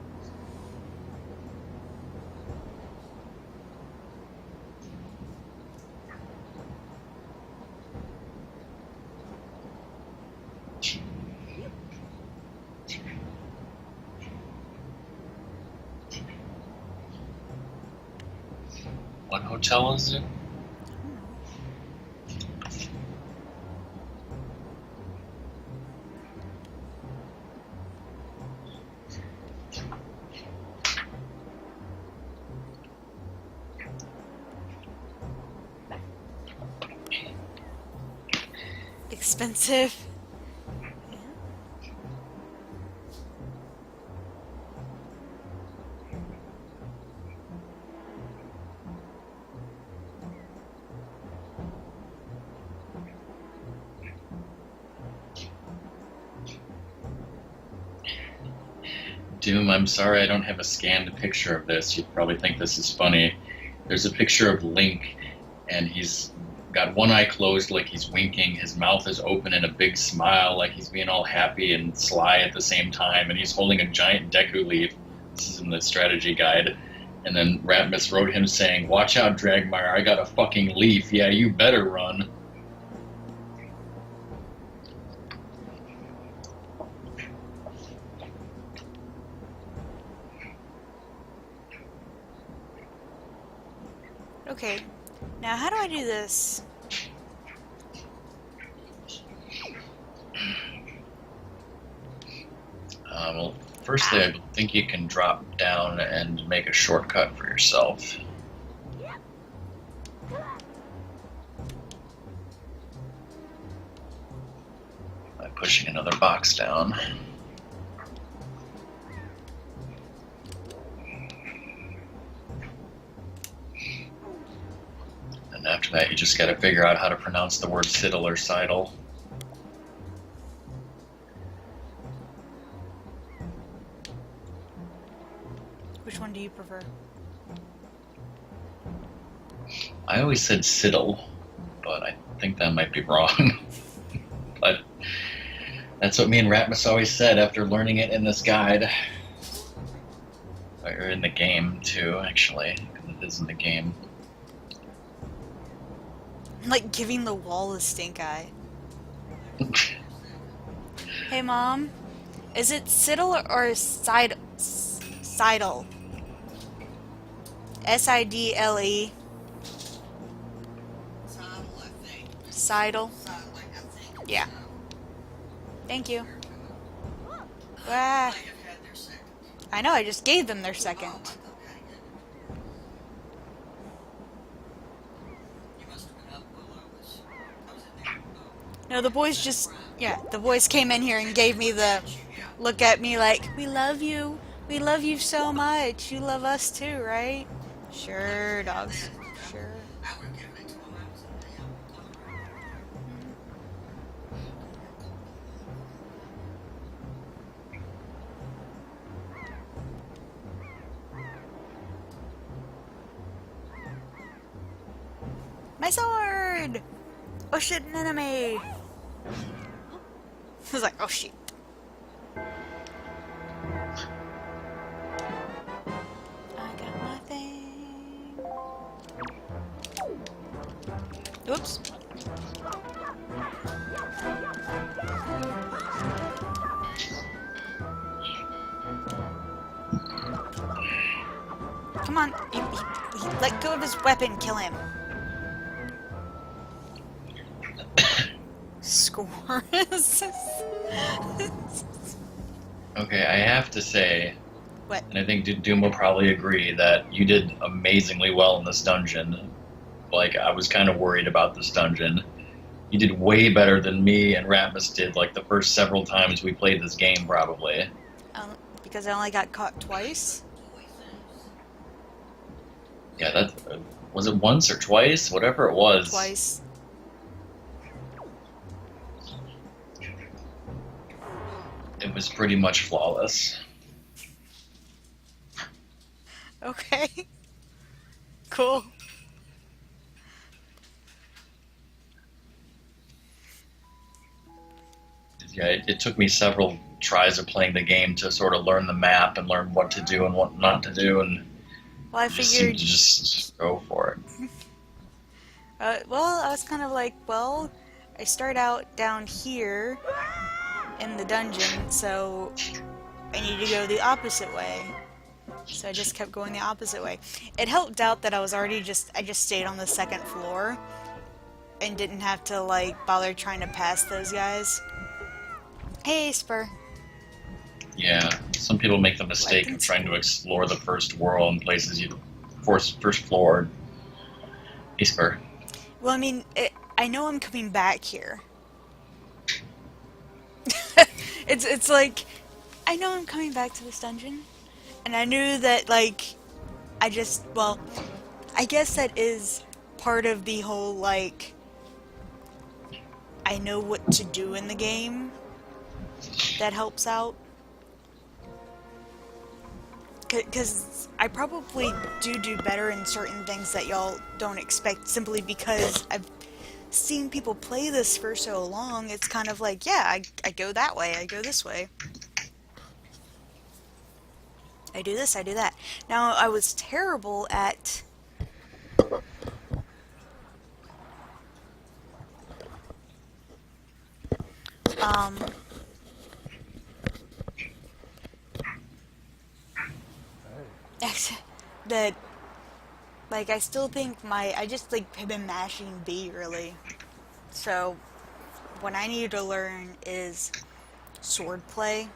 What hotel is it? Expensive. Doom, I'm sorry I don't have a scanned picture of this. You'd probably think this is funny. There's a picture of Link, and he's got one eye closed like he's winking. His mouth is open in a big smile like he's being all happy and sly at the same time, and he's holding a giant Deku leaf. This is in the strategy guide. And then Ratmus wrote him saying, "Watch out, Dragmire, I got a fucking leaf. Yeah, you better run." Okay, now how do I do this? Well, firstly, I think you can drop down and make a shortcut for yourself. By pushing another box down. And after that, you just gotta figure out how to pronounce the word Siddle or Seidel. Which one do you prefer? I always said Siddle, but I think that might be wrong. But that's what me and Ratmus always said after learning it in this guide. Or in the game, too, actually, because it is in the game. Like giving the wall a stink eye. Hey, Mom. Is it Siddle or Seidel? Seidel. S-I-D-L-E. Seidel. Yeah. Thank you. Ah. I know, I just gave them their second. No, the boys just... Yeah, the boys came in here and gave me the... Look at me like, we love you. We love you so much. You love us too, right? Sure, dogs. Sure. My sword! Oh shit, an enemy! I was like, oh shit. I got my thing. Oops. Come on, he let go of his weapon, kill him. Scores. Okay, I have to say, What? and I think Doom will probably agree, that you did amazingly well in this dungeon. Like, I was kind of worried about this dungeon. You did way better than me and Ratmus did, like, the first several times we played this game, probably. Because I only got caught twice? Yeah, that... was it once or twice? Whatever it was. Twice. It was pretty much flawless. Okay. Cool. Yeah, it took me several tries of playing the game to sort of learn the map and learn what to do and what not to do, and Well, I I just seemed figured. to just go for it. Well, I was kind of like, well, I start out down here in the dungeon, so I need to go the opposite way. So I just kept going the opposite way. It helped out that I just stayed on the second floor and didn't have to, like, bother trying to pass those guys. Hey, Spur. Yeah, some people make the mistake of trying to explore the first world in places you first floor. Esper. Well, I mean, I know I'm coming back here. It's like, I know I'm coming back to this dungeon, and I knew that, like, well, I guess that is part of the whole, like, I know what to do in the game that helps out. Because I probably do better in certain things that y'all don't expect simply because I've seen people play this for so long. It's kind of like, yeah, I go that way, I go this way. I do this, I do that. Now, I was terrible at... that, like, I still think I just, like, have been mashing B, really. So, what I need to learn is sword play,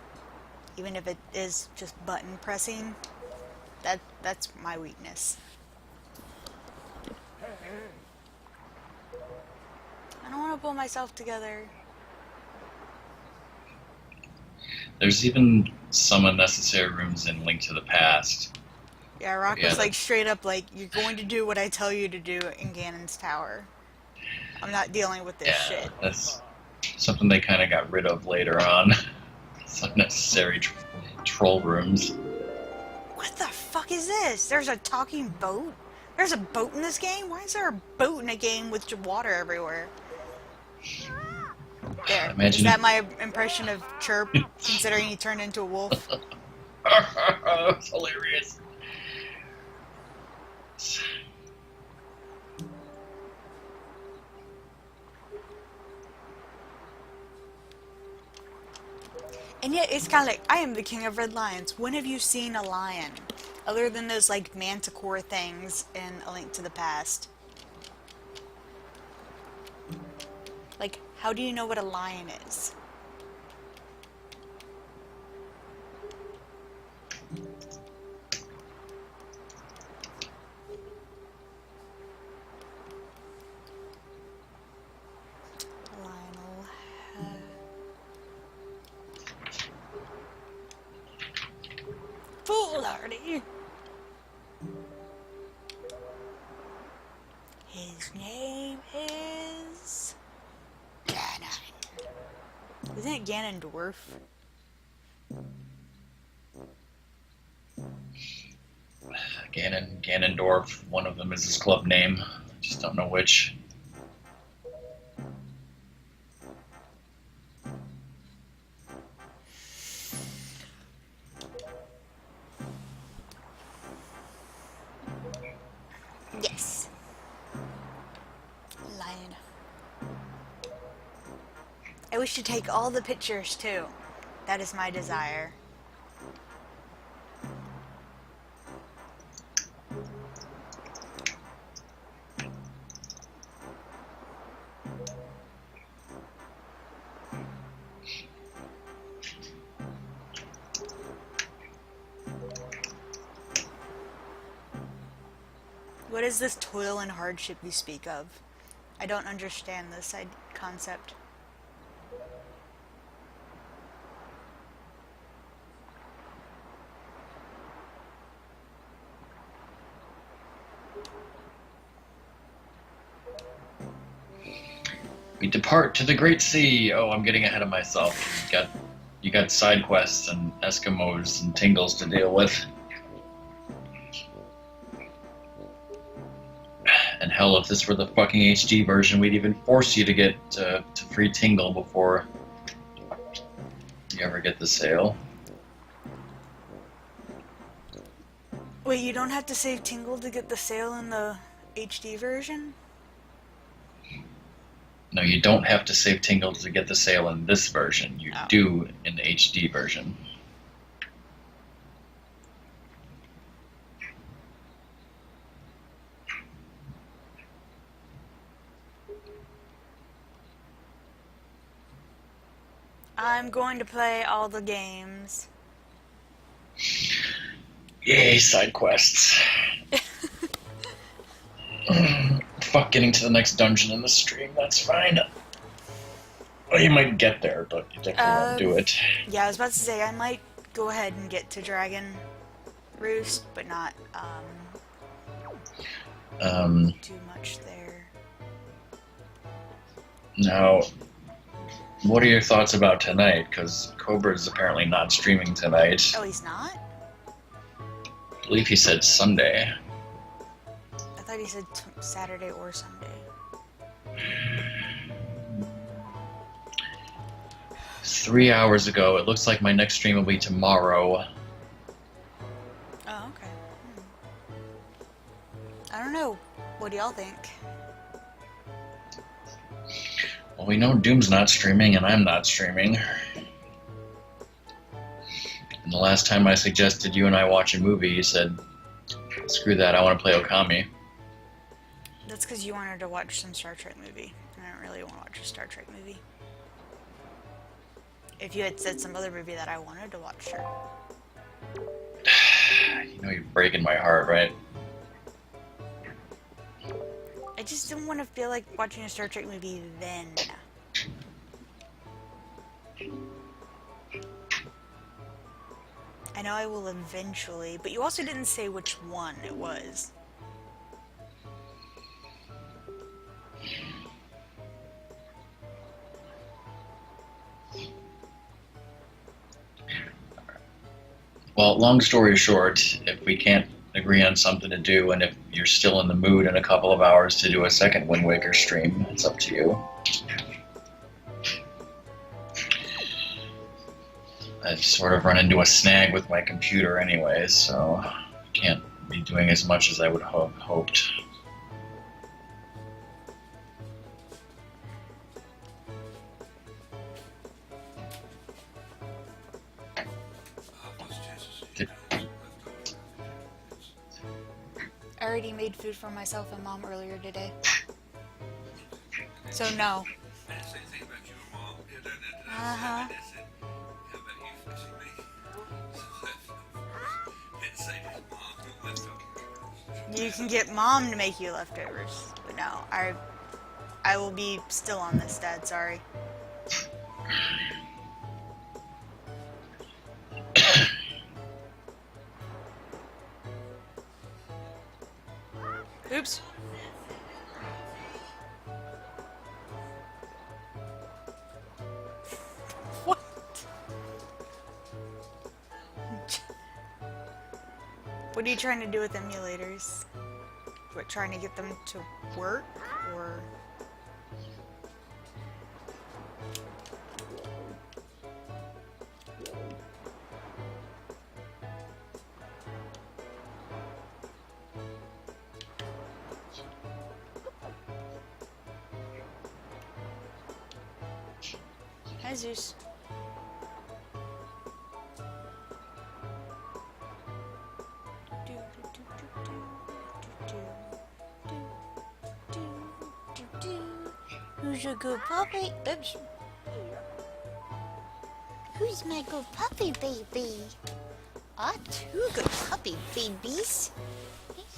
even if it is just button pressing. That's my weakness. I don't want to pull myself together. There's even some unnecessary rooms in Link to the Past. Yeah, Rock was like straight up like, you're going to do what I tell you to do in Ganon's tower. I'm not dealing with this shit. That's something they kind of got rid of later on. Some unnecessary troll rooms. What the fuck is this? There's a talking boat? There's a boat in this game? Why is there a boat in a game with water everywhere? There. Is that my impression of Chirp, considering he turned into a wolf? It's hilarious. And yet, it's kind of like, I am the king of red lions. When have you seen a lion? Other than those, like, manticore things in A Link to the Past. Like, how do you know what a lion is? Foolhardy. His name is Ganon. Isn't it Ganondorf? Ganondorf. One of them is his club name. I just don't know which. Yes. Lion. I wish to take all the pictures too. That is my desire. What is this toil and hardship you speak of? I don't understand this concept. We depart to the Great Sea. Oh, I'm getting ahead of myself. You got side quests and Eskimos and Tingles to deal with. And hell, if this were the fucking HD version, we'd even force you to get to free Tingle before you ever get the sale. Wait, you don't have to save Tingle to get the sale in the HD version? No, you don't have to save Tingle to get the sale in this version. You do in the HD version. I'm going to play all the games. Yay, side quests. Fuck getting to the next dungeon in the stream, that's fine. Well, you might get there, but you definitely won't do it. Yeah, I was about to say, I might go ahead and get to Dragon Roost, but not, too much there. Now, what are your thoughts about tonight? Because Cobra's apparently not streaming tonight. Oh, he's not? I believe he said Sunday. I thought he said Saturday or Sunday. 3 hours ago. It looks like my next stream will be tomorrow. Oh, okay. I don't know. What do y'all think? Well, we know Doom's not streaming, and I'm not streaming. And the last time I suggested you and I watch a movie, you said, screw that, I want to play Okami. That's because you wanted to watch some Star Trek movie. And I don't really want to watch a Star Trek movie. If you had said some other movie that I wanted to watch, sure. You know you're breaking my heart, right? I just don't want to feel like watching a Star Trek movie then. I know I will eventually, but you also didn't say which one it was. Well, long story short, if we can't agree on something to do, and if you're still in the mood in a couple of hours to do a second Wind Waker stream, it's up to you. I've sort of run into a snag with my computer anyways, so I can't be doing as much as I would have hoped. I already made food for myself and Mom earlier today. So no. Uh-huh. You can get Mom to make you leftovers. But no, I will be still on this, Dad, sorry. Oops. What? What are you trying to do with emulators? What, trying to get them to work, or? Hi, Zeus. Who's your good puppy? Oops. Who's my good puppy, baby? Ah, two good puppy babies.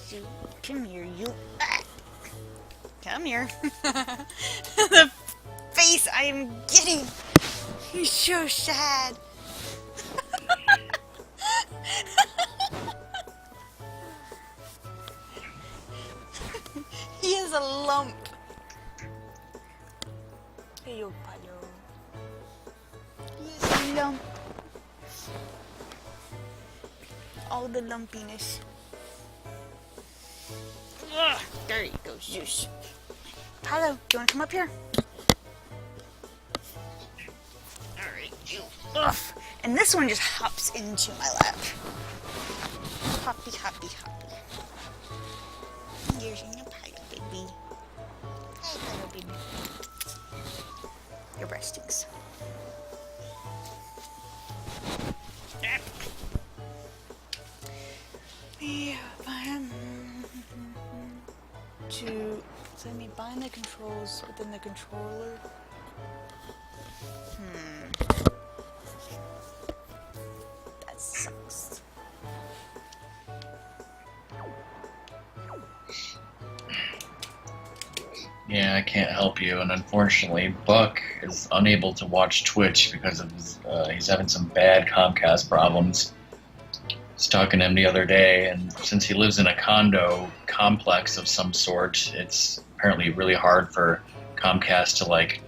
Hey, come here, you. Ah. Come here. The face I am getting. He's so sad. He is a lump. Hey, yo, payo. He is a lump. All the lumpiness. Ugh, there you go, Zeus. Hello, do you want to come up here? Alright. You. Ugh. And this one just hops into my lap. Hoppy, hoppy, hoppy. Here's your pile, baby. Hi, little baby. Your breast stinks. Yeah, to let me bind the controls within the controller. That sucks. Yeah, I can't help you, and unfortunately, Buck is unable to watch Twitch because of his, he's having some bad Comcast problems. I was talking to him the other day, and since he lives in a condo complex of some sort, it's apparently really hard for Comcast to like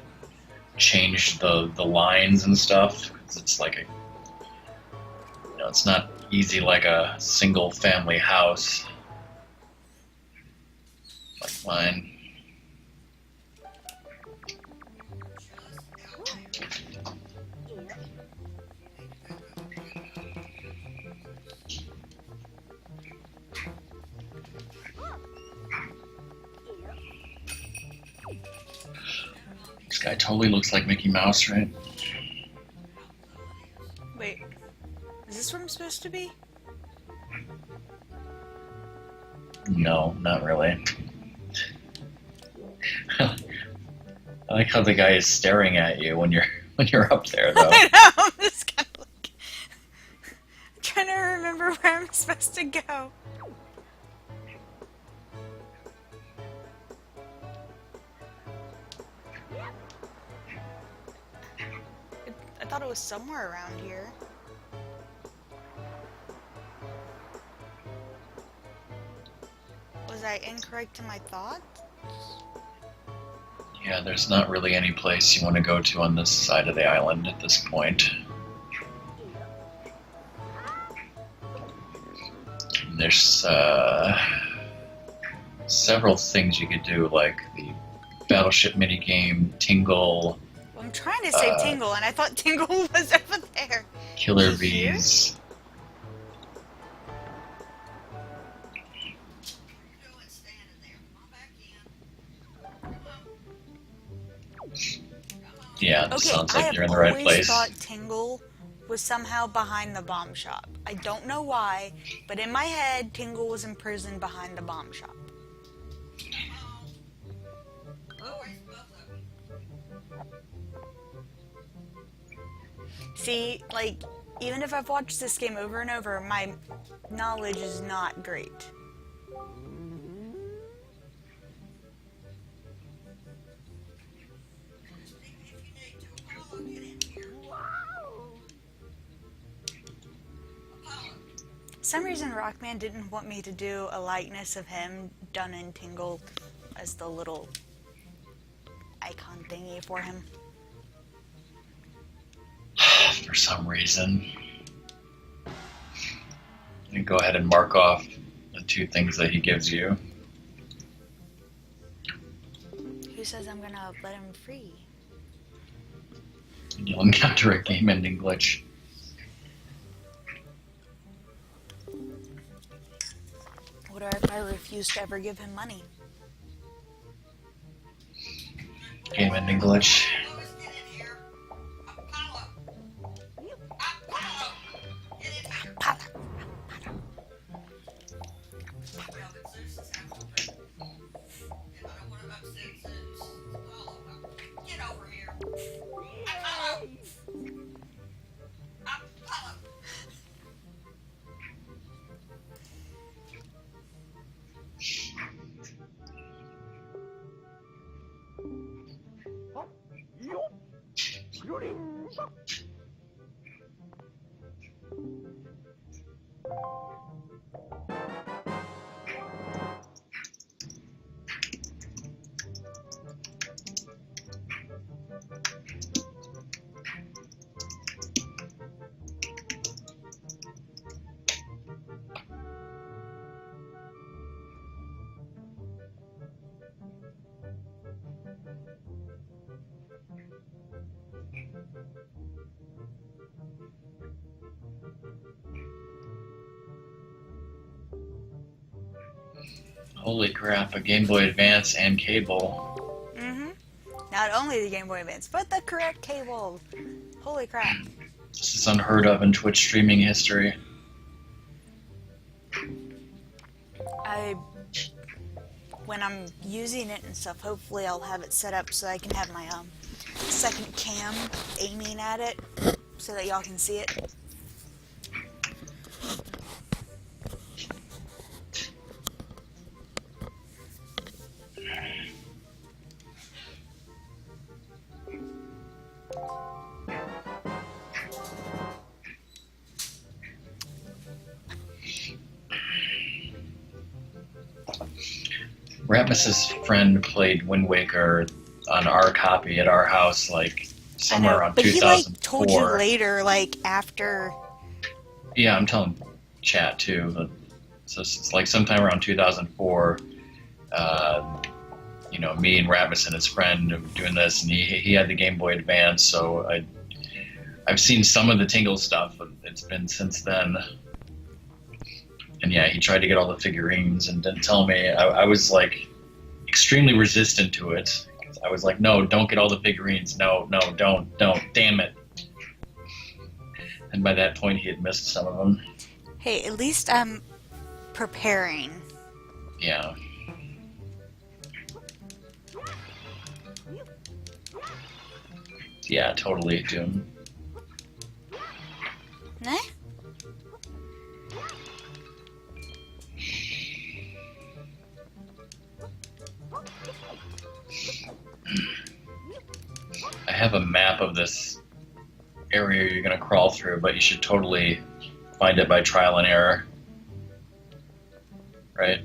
change the lines and stuff. 'Cause it's like a, it's not easy like a single family house like mine. This guy totally looks like Mickey Mouse, right? Wait, is this where I'm supposed to be? No, not really. I like how the guy is staring at you when you're up there, though. I know, I'm just kind of like trying to remember where I'm supposed to go. I thought it was somewhere around here. Was I incorrect in my thought? Yeah, there's not really any place you want to go to on this side of the island at this point. There's several things you could do, like the Battleship minigame, Tingle, Well, I'm trying to save Tingle, and I thought Tingle was over there. Killer Is he here? Bees. Yeah, this Okay, sounds I like have you're in the right always place. thought Tingle was somehow behind the bomb shop. I don't know why, but in my head, Tingle was imprisoned behind the bomb shop. See, like, even if I've watched this game over and over, my knowledge is not great. For some reason, Rockman didn't want me to do a likeness of him done in Tingle as the little icon thingy for him. For some reason. You go ahead and mark off the two things that he gives you. Who says I'm gonna let him free? And you'll encounter a game ending glitch. What if I refuse to ever give him money? Game ending glitch. Holy crap, a Game Boy Advance and cable. Mm-hmm. Not only the Game Boy Advance, but the correct cable. Holy crap. This is unheard of in Twitch streaming history. When I'm using it and stuff, hopefully I'll have it set up so I can have my second cam aiming at it so that y'all can see it. Ratmus's friend played Wind Waker on our copy at our house, like somewhere around but 2004. He like told you later, like after. Yeah, I'm telling chat too. But, so it's like sometime around 2004. You know, me and Ratmus and his friend were doing this, and he had the Game Boy Advance, so I've seen some of the Tingle stuff. But it's been since then. And yeah, he tried to get all the figurines and didn't tell me. I was like extremely resistant to it. I was like, no, don't get all the figurines. No, don't, damn it. And by that point, he had missed some of them. Hey, at least I'm preparing. Yeah. Yeah, totally, Doom. Nah? I have a map of this area you're going to crawl through, but you should totally find it by trial and error. Right?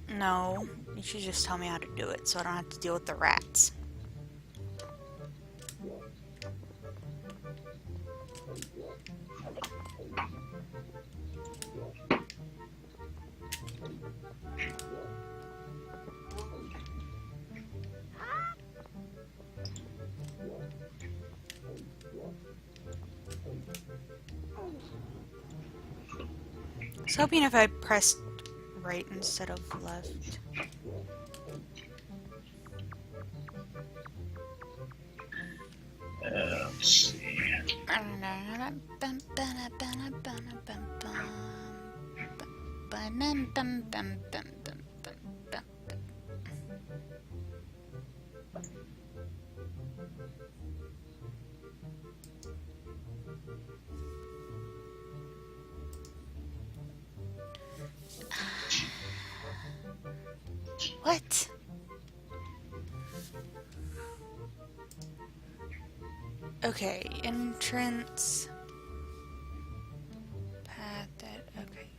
No, you should just tell me how to do it so I don't have to deal with the rats. I was hoping if I pressed right instead of left. Let's see. What? Okay, entrance. Path that, okay.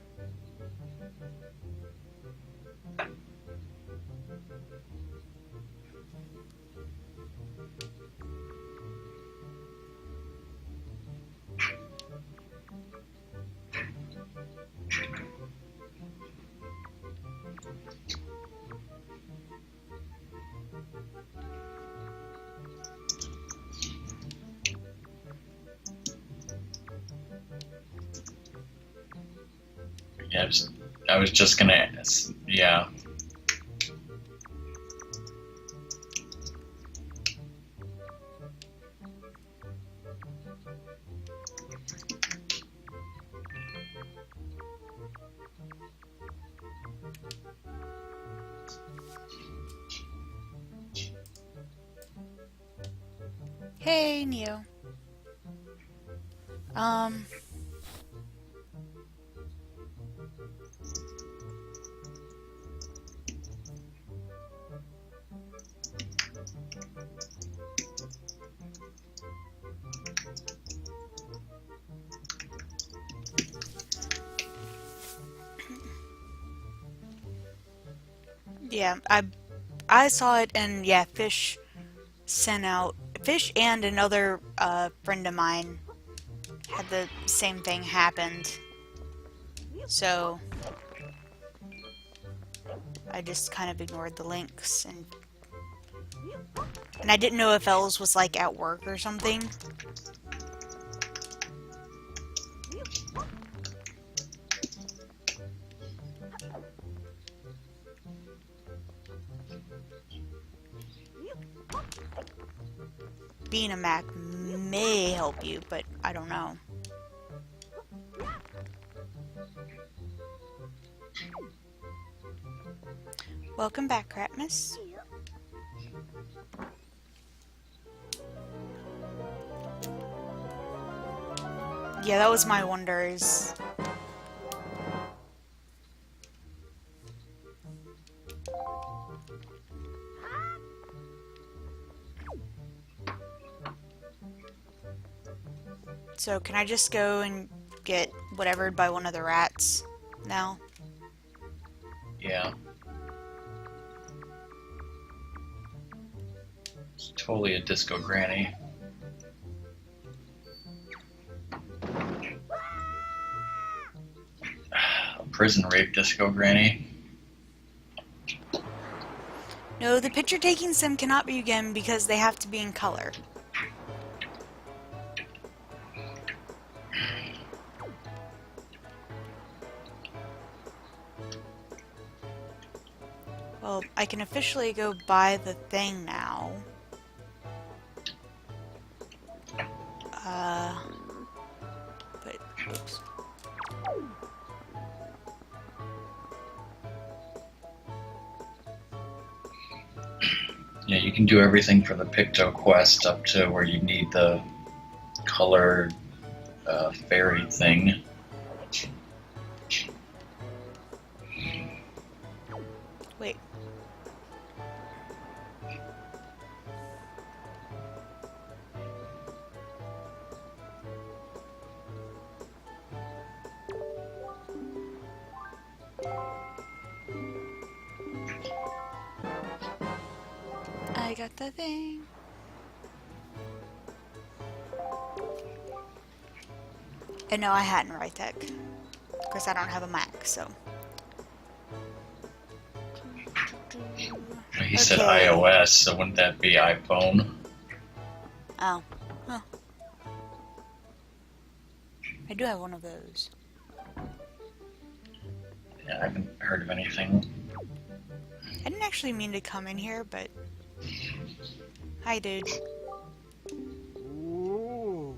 Yeah, I was just gonna, yeah. Hey, Neo. Yeah, I saw it, and yeah, Fish sent out. Fish and another friend of mine had the same thing happened. So I just kind of ignored the links, and I didn't know if Els was like at work or something. being a Mac may help you, but I don't know. Welcome back, Kratmus. Yeah, that was my wonders. So can I just go and get whatevered by one of the rats now? Yeah. It's totally a disco granny. A prison rape disco granny. No, the picture taking sim cannot begin because they have to be in color. Well, I can officially go buy the thing now. But, oops. Yeah, you can do everything for the Picto quest up to where you need the color fairy thing. Wait. I got the thing. And no, I hadn't right tech. Because I don't have a Mac, so. He said iOS, so wouldn't that be iPhone? Oh. Huh. I do have one of those. Yeah, I haven't heard of anything. I didn't actually mean to come in here, but... Hi, dude. Ooh.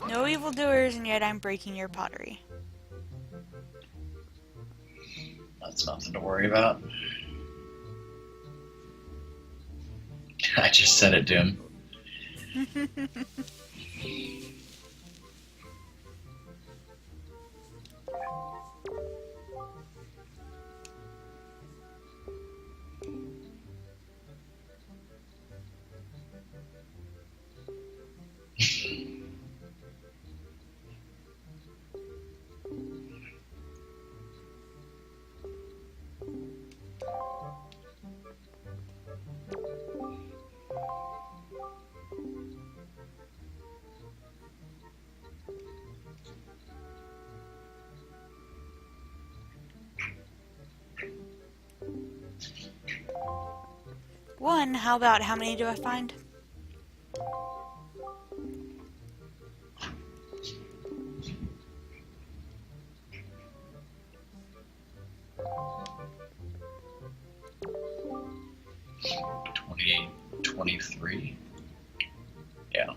No evildoers, and yet I'm breaking your pottery. That's nothing to worry about. I just said it to him. One, how about how many do I find? – 23. Yeah.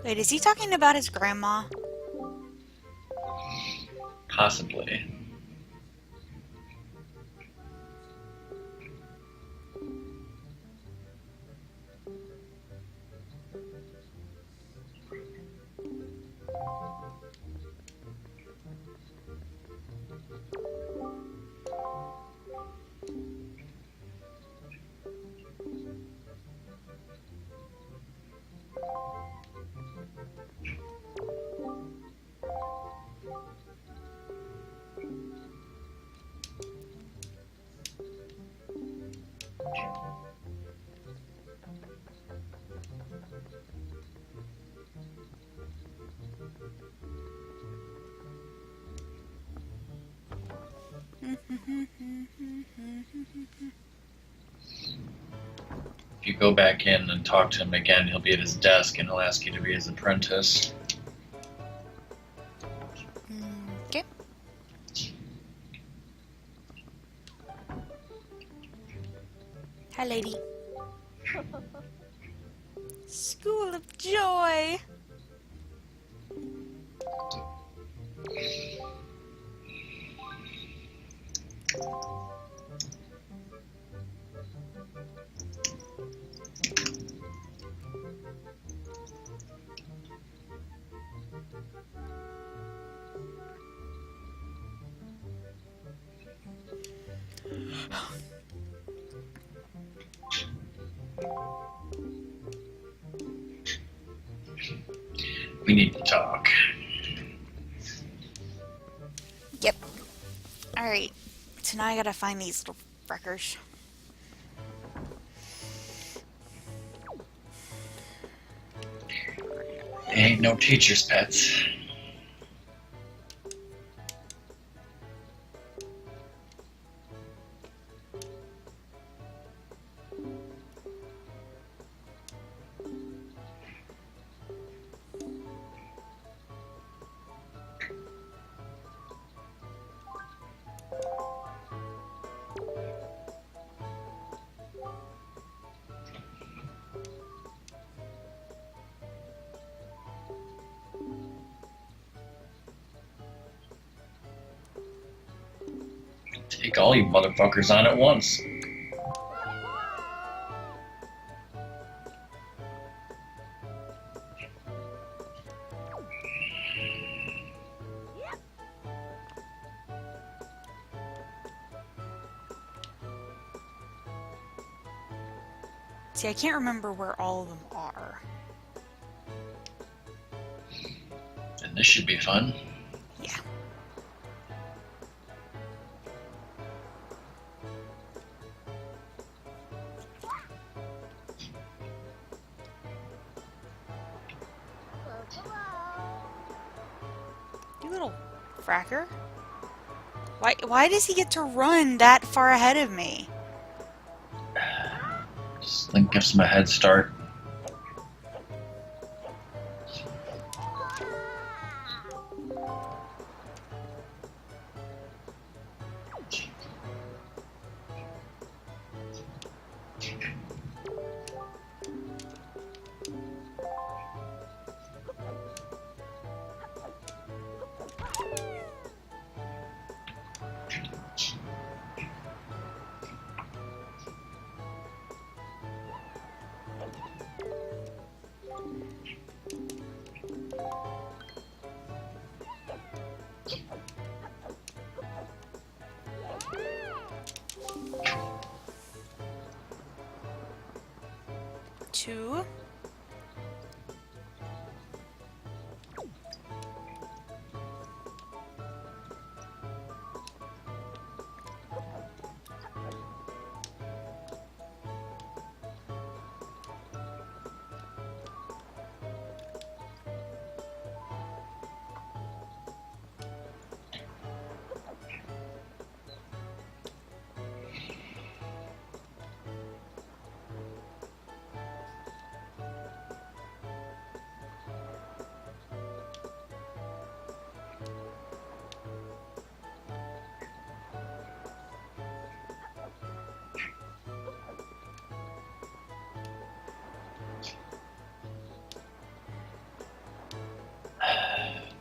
Wait, is he talking about his grandma? Possibly. If you go back in and talk to him again, he'll be at his desk and he'll ask you to be his apprentice. Okay. Hi, lady. School of Joy. We need to talk. Yep. Alright. So now I gotta find these little wreckers. They ain't no teacher's pets. Take all you motherfuckers on at once. See, I can't remember where all of them are. And this should be fun. Yeah. You little fracker. Why does he get to run that far ahead of me? Just think gives him a head start. Two.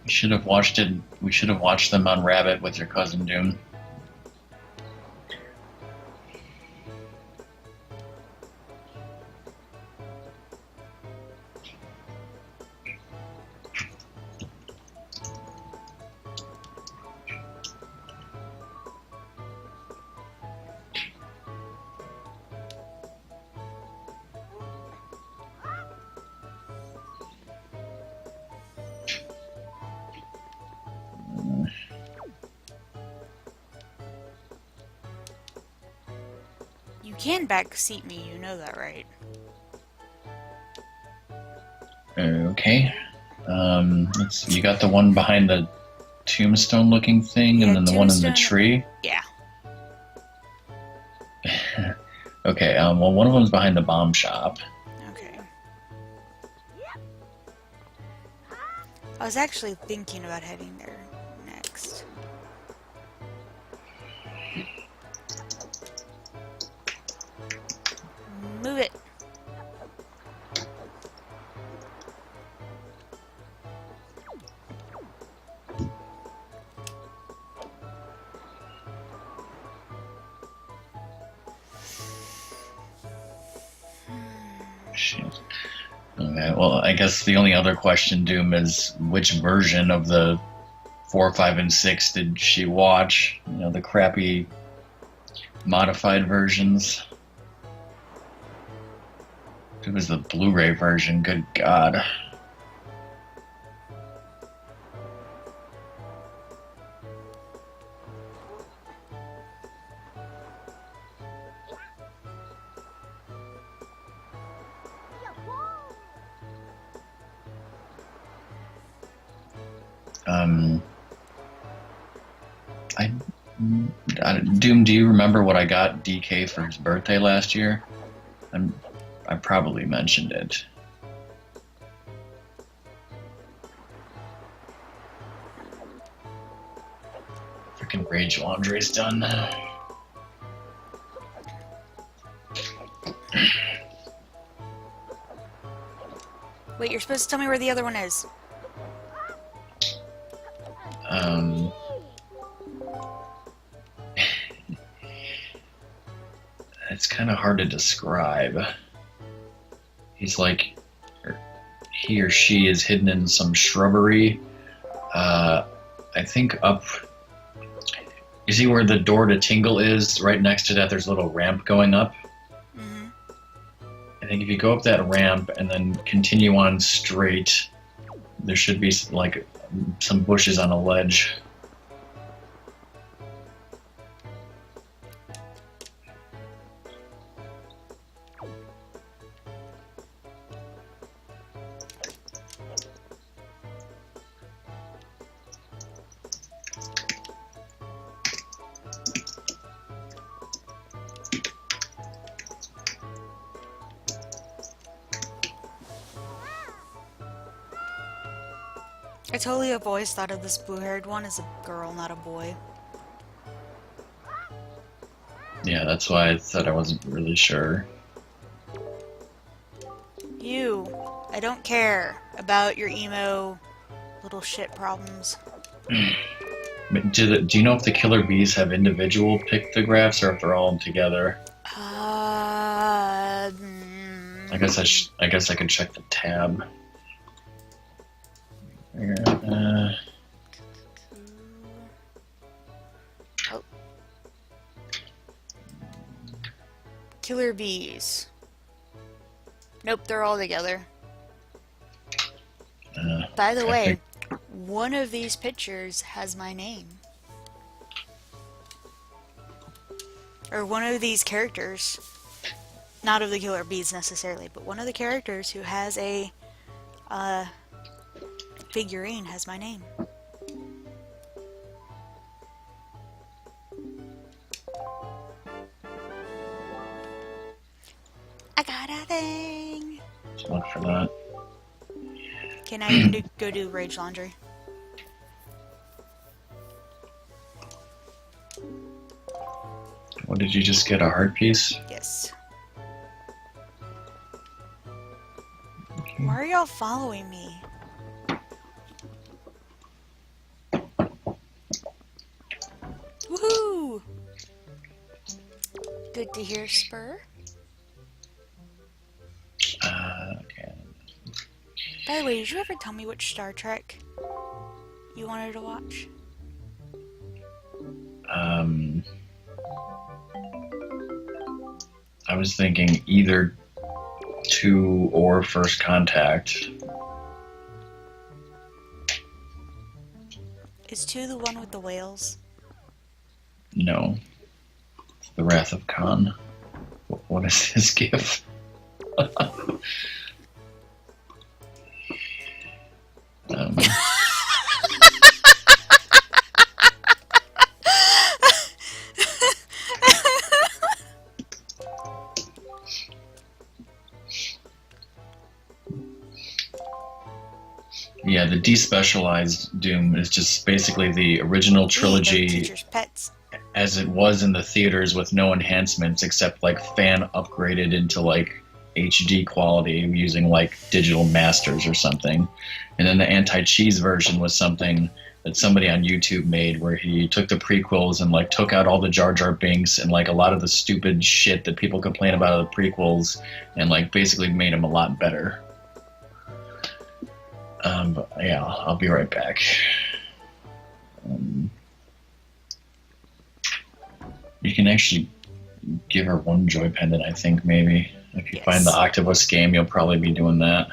We should have watched it. We should have watched them on Rabbit with your cousin Dune. You can backseat me, you know that, right? Okay. Let's see. You got the one behind the tombstone looking thing, Yeah, and then the one in the tombstone. tree. Yeah. Okay, well, one of them's behind the bomb shop. Okay. I was actually thinking about heading there next. Move it. Shit. Okay, well, I guess the only other question, Doom, is which version of the 4, 5, and 6 did she watch? You know, the crappy modified versions. It was the Blu-ray version, good God. I, Doom, do you remember what I got DK for his birthday last year? I probably mentioned it. Freaking Rage Laundry's done. Wait, you're supposed to tell me where the other one is. It's kind of hard to describe. He's like, he or she is hidden in some shrubbery. I think up. You see where the door to Tingle is? Right next to that, there's a little ramp going up. Mm-hmm. I think if you go up that ramp and then continue on straight, there should be like some bushes on a ledge. I totally have always thought of this blue-haired one as a girl, not a boy. Yeah, that's why I said I wasn't really sure. You, I don't care about your emo little shit problems. Do you know if the killer bees have individual pictographs or if they're all together? I guess I could check the tab. Oh. Killer bees. Nope, they're all together. By the way, one of these pictures has my name. Or one of these characters. Not of the killer bees necessarily, but one of the characters who has a figurine has my name. I got a thing! Let's look for that. Okay, now you can go do Rage Laundry. What did you just get? A heart piece? Yes. Why are y'all following me? Woohoo! Good to hear, Spur. Okay. By the way, did you ever tell me which Star Trek you wanted to watch? I was thinking either 2 or First Contact. Is 2 the one with the whales? No. It's The Wrath of Khan. What is this gif? Yeah, the despecialized Doom is just basically the original We ain't no trilogy teacher's pets. as it was in the theaters with no enhancements except like fan upgraded into like HD quality using like digital masters or something. And then the anti-cheese version was something that somebody on YouTube made where he took the prequels and like took out all the Jar Jar Binks and like a lot of the stupid shit that people complain about of the prequels and like basically made them a lot better. But yeah, I'll be right back. Um, you can actually give her one joy pendant, I think, maybe. If you find the Yes. octopus game, you'll probably be doing that.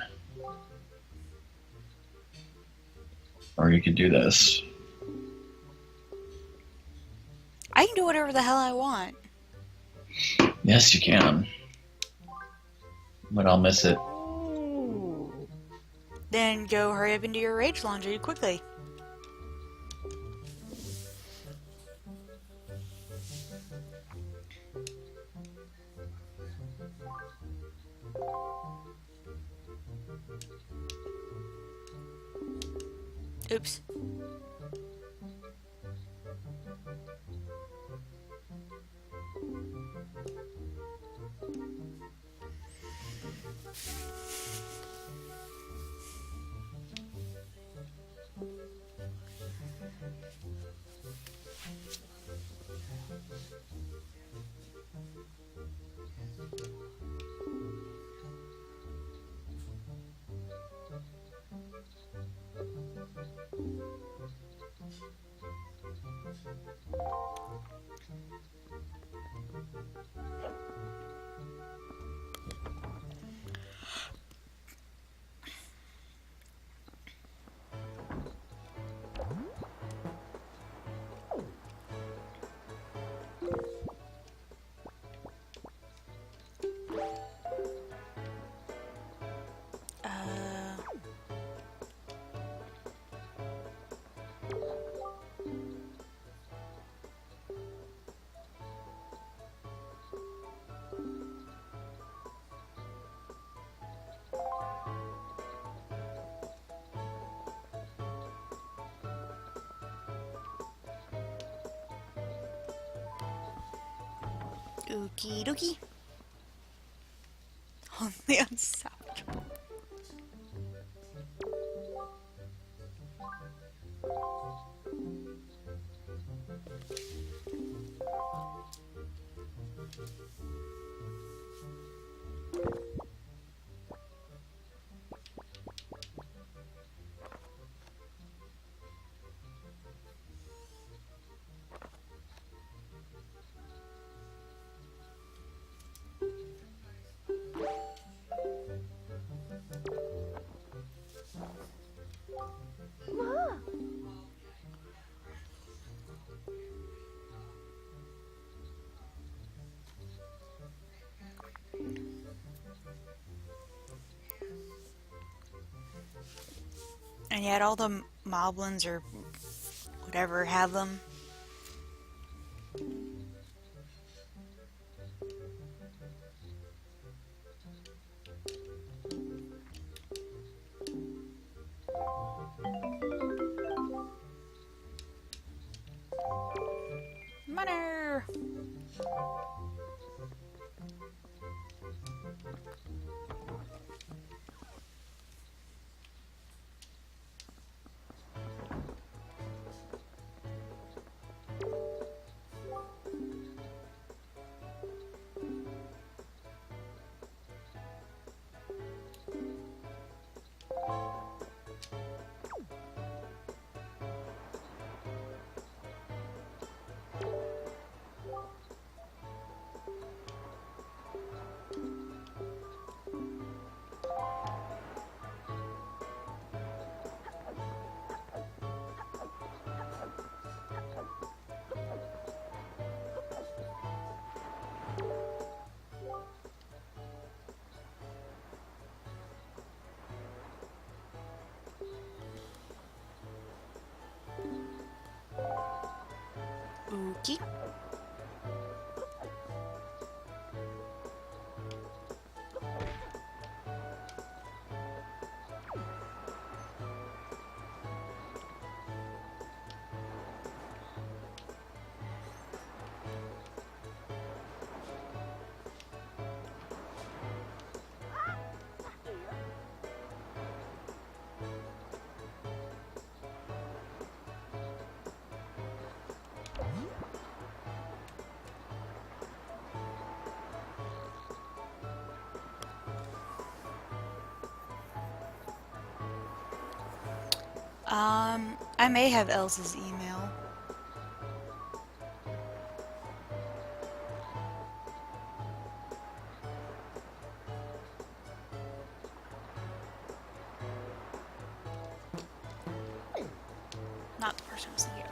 Or you could do this. I can do whatever the hell I want. Yes, you can. But I'll miss it. Then go hurry up into your rage laundry quickly. Oops. Uh, Okie dokie. Only unsalvageable. And yet all the moblins or whatever have them. Money! Ookie. I may have Elsa's email. Not the person I was thinking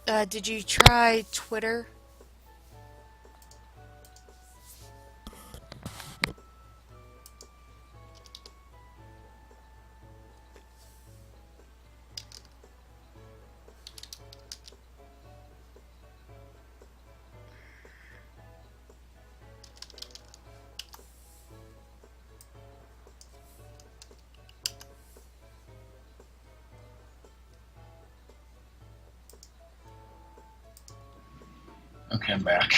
of. Did you try Twitter? Okay, I'm back.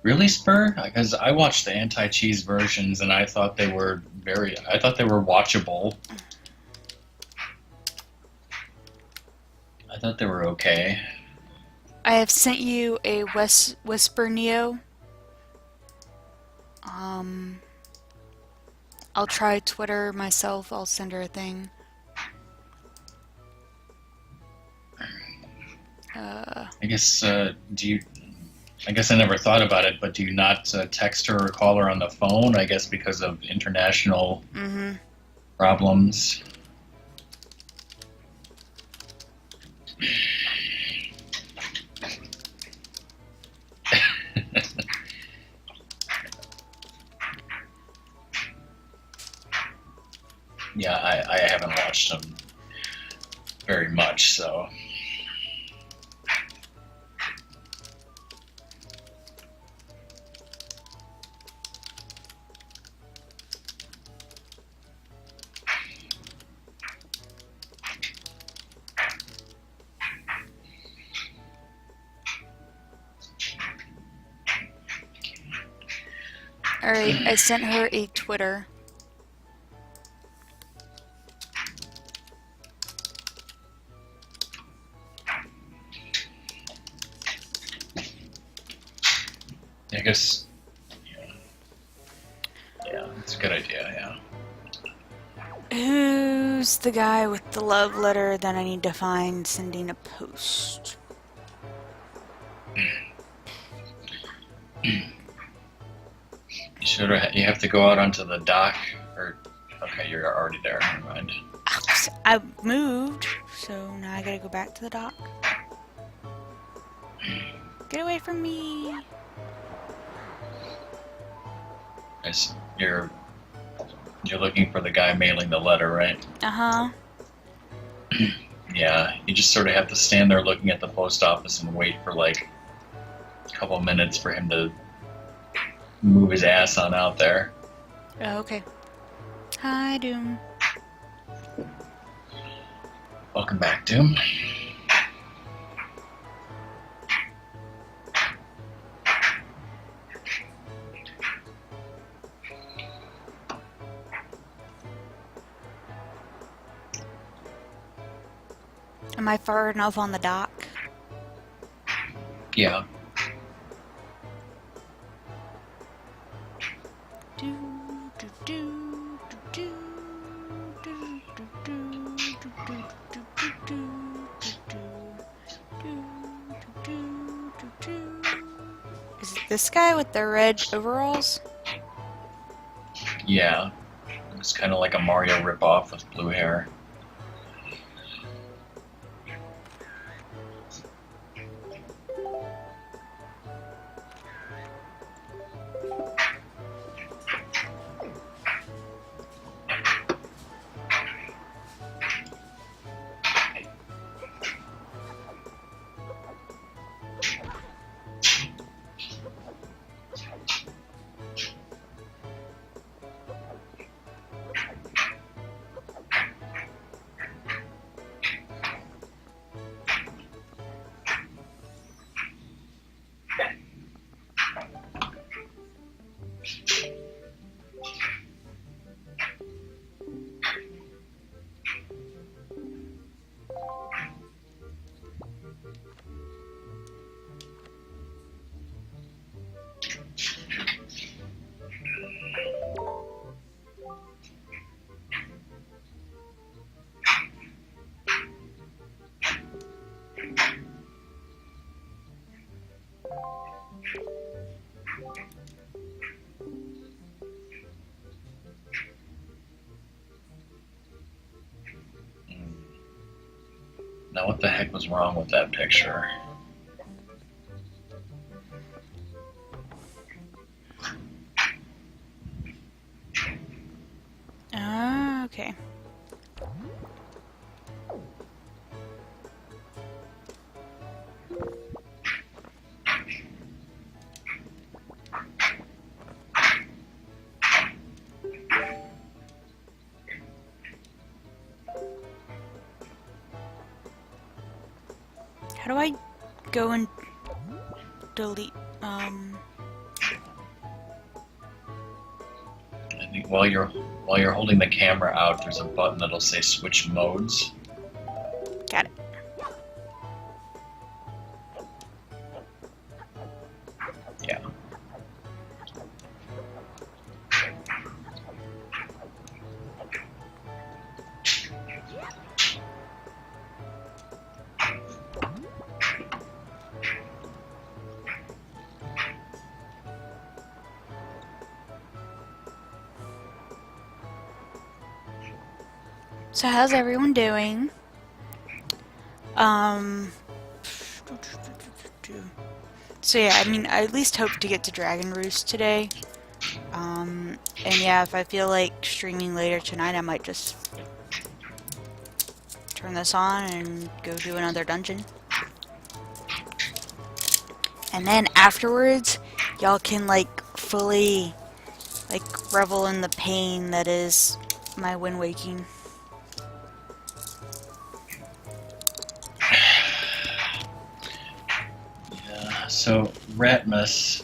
Really, Spur? Because I watched the anti-cheese versions and I thought they were watchable. I thought they were okay. I have sent you a Whisper Neo. I'll try Twitter myself. I'll send her a thing. I guess I guess I never thought about it, but do you not text her or call her on the phone? I guess because of international problems. Yeah, I haven't watched them very much, so. Alright, I sent her a Twitter. I guess, yeah, it's a good idea, yeah. Who's the guy with the love letter that I need to find sending a post? You have to go out onto the dock, or okay, you're already there. Never mind. I moved, so now I gotta go back to the dock. Get away from me! Yes, you're looking for the guy mailing the letter, right? Uh-huh. Yeah, you just sort of have to stand there looking at the post office and wait for like a couple minutes for him to move his ass on out there. Oh, okay. Hi, Doom. Welcome back, Doom. Am I far enough on the dock? Yeah. Is it this guy with the red overalls? Yeah. It's kind of like a Mario ripoff with blue hair. Now, what the heck was wrong with that picture? Okay. How do I go and delete, I think while you're holding the camera out, there's a button that'll say switch modes. got it. Yeah. So how's everyone doing? So yeah, I mean, I at least hope to get to Dragon Roost today. And yeah, if I feel like streaming later tonight, I might just turn this on and go do another dungeon. And then afterwards, y'all can like fully like revel in the pain that is my Wind Waking. So, Ratmus,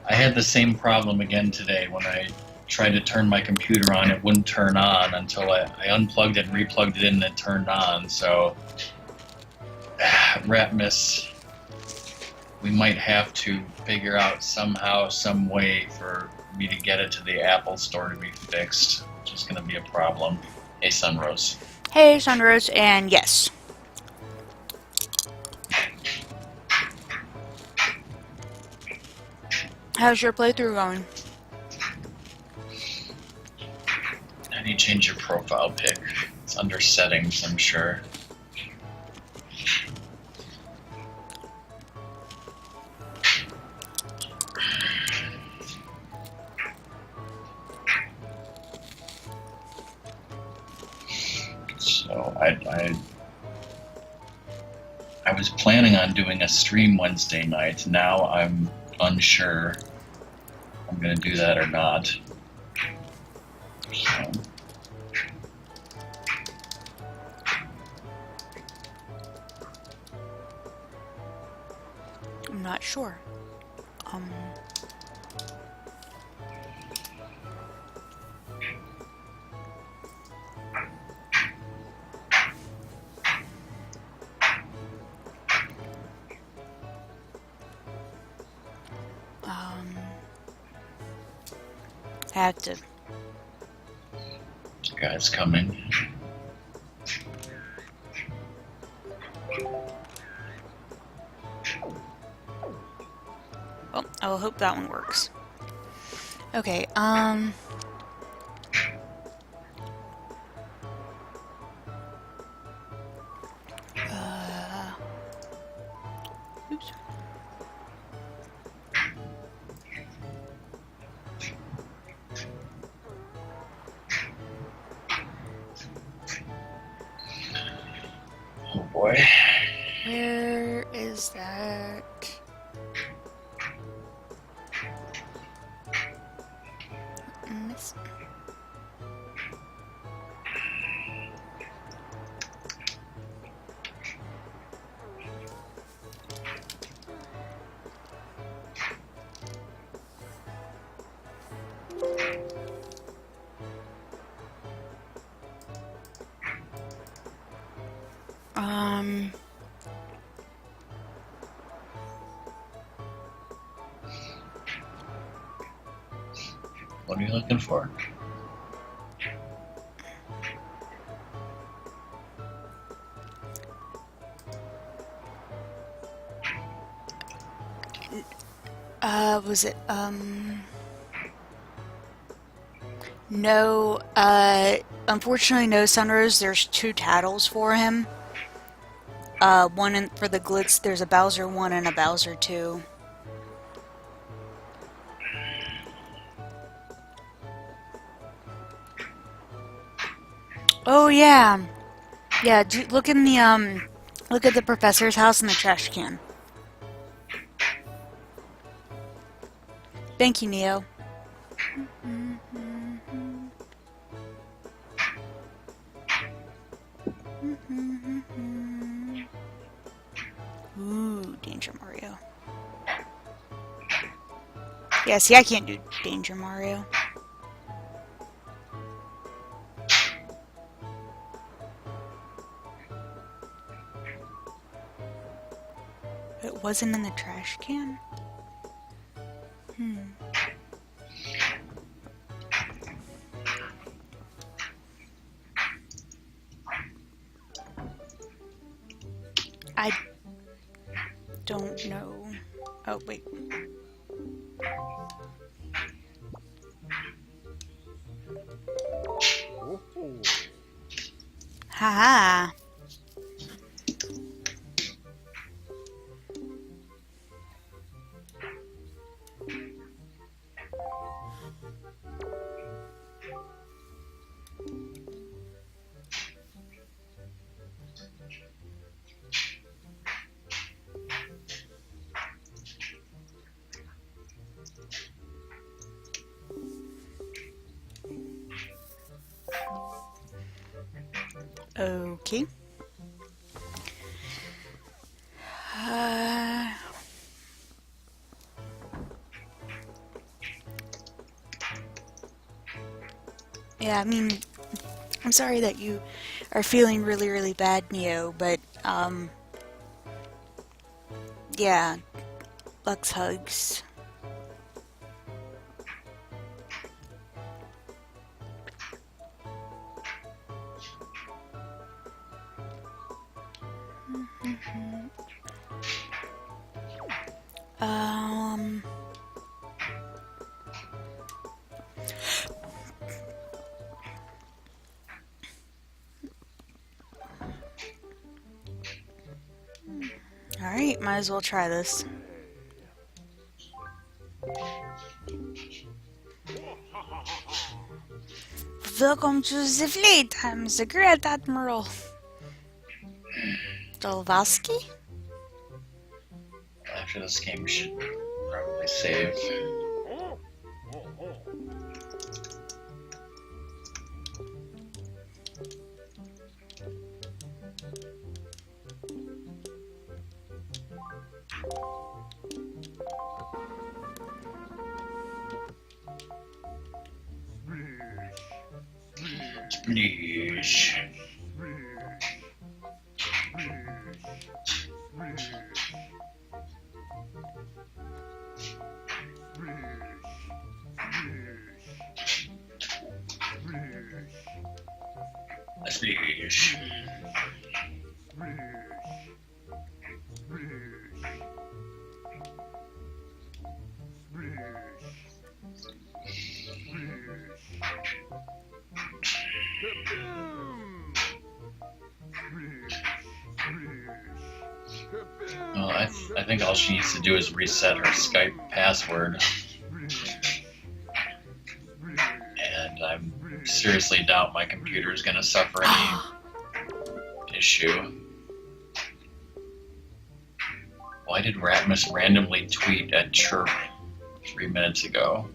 I had the same problem again today when I tried to turn my computer on. It wouldn't turn on until I unplugged it and replugged it in and it turned on. So, Ratmus, we might have to figure out somehow, some way for me to get it to the Apple Store to be fixed, which is going to be a problem. Hey, Sunrose. Hey, Sunrose, and yes. How's your playthrough going? How do you change your profile pic? It's under settings, I'm sure. So I was planning on doing a stream Wednesday night. Now I'm unsure if I'm going to do that or not. So. I'm not sure. I have to. Guy's coming. Well, I will hope that one works. Okay, oops. Oh boy. Where is that? Miss. What are you looking for? Was it, no, unfortunately no Sunrose, there's 2 tattles for him. One for the glitz, there's a Bowser 1 and a Bowser 2. Oh yeah. Yeah, look in the look at the professor's house in the trash can. Thank you, Neo. Ooh, Danger Mario. Yeah, see, I can't do Danger Mario. It wasn't in the trash can? I don't know. Oh, wait. Haha. Okay. Yeah, I mean, I'm sorry that you are feeling really, really bad, Neo, but, yeah, Lux hugs. Um... Alright, might as well try this. Welcome to the fleet. I'm the Great Admiral Dolvaski. After this game, we should probably save. Splish. Splish. Well, I think all she needs to do is reset her Skype password. And I seriously doubt my computer is going to suffer any issue. Why did Ratmus randomly tweet at Chirp 3 minutes ago?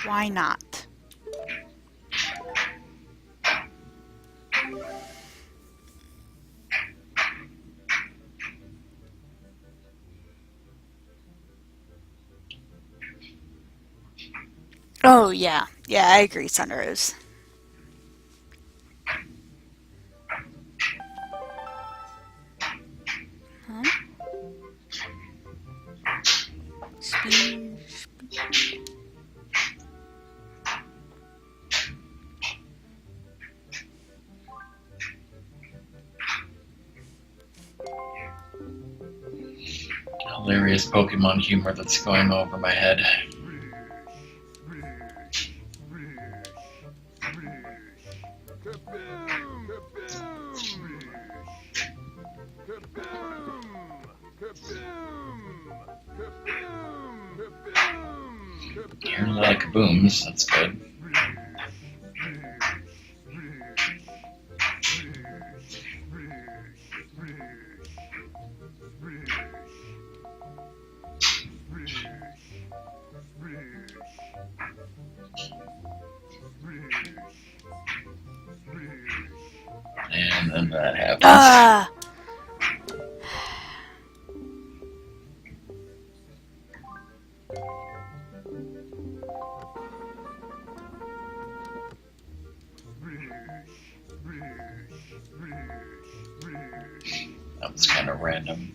Why not? Oh, yeah. Yeah, I agree, Sunrose. Huh? Hilarious Pokemon humor that's going over my head. A lot of kabooms, that's good. And then that happens. Ah! That was kind of random.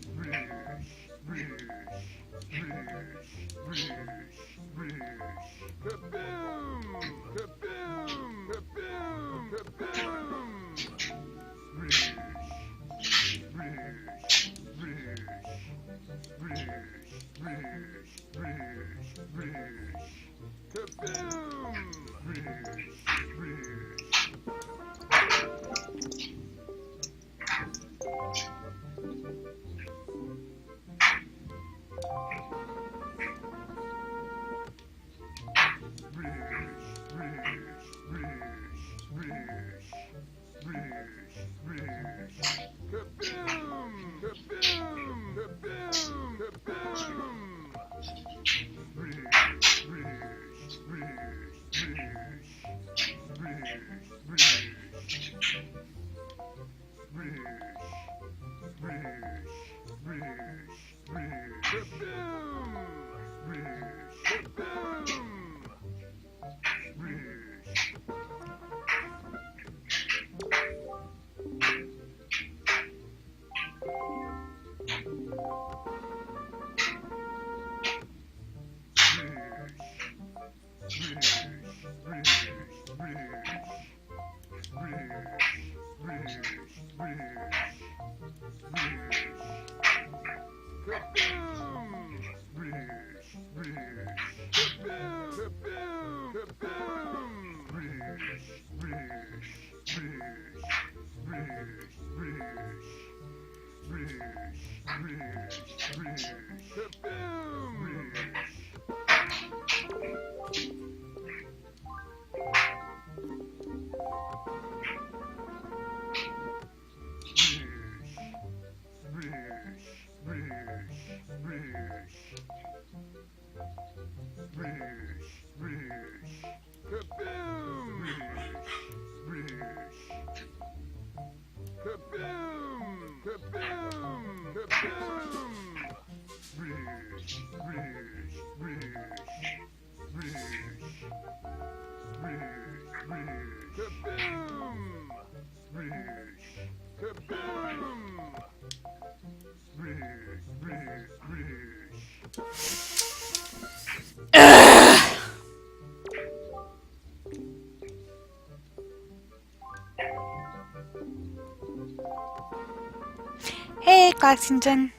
Hey, Claxington.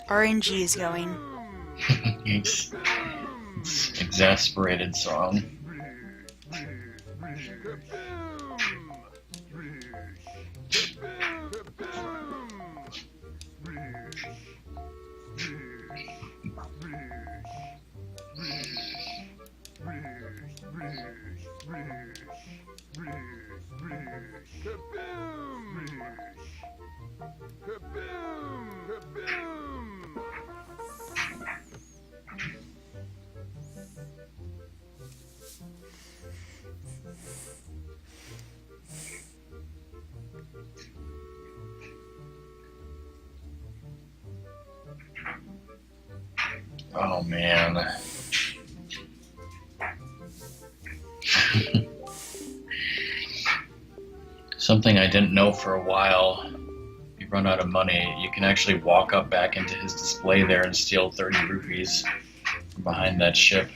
RNG is going. It's exasperated song. Oh man. Something I didn't know for a while. If you run out of money, you can actually walk up back into his display there and steal 30 rupees from behind that ship.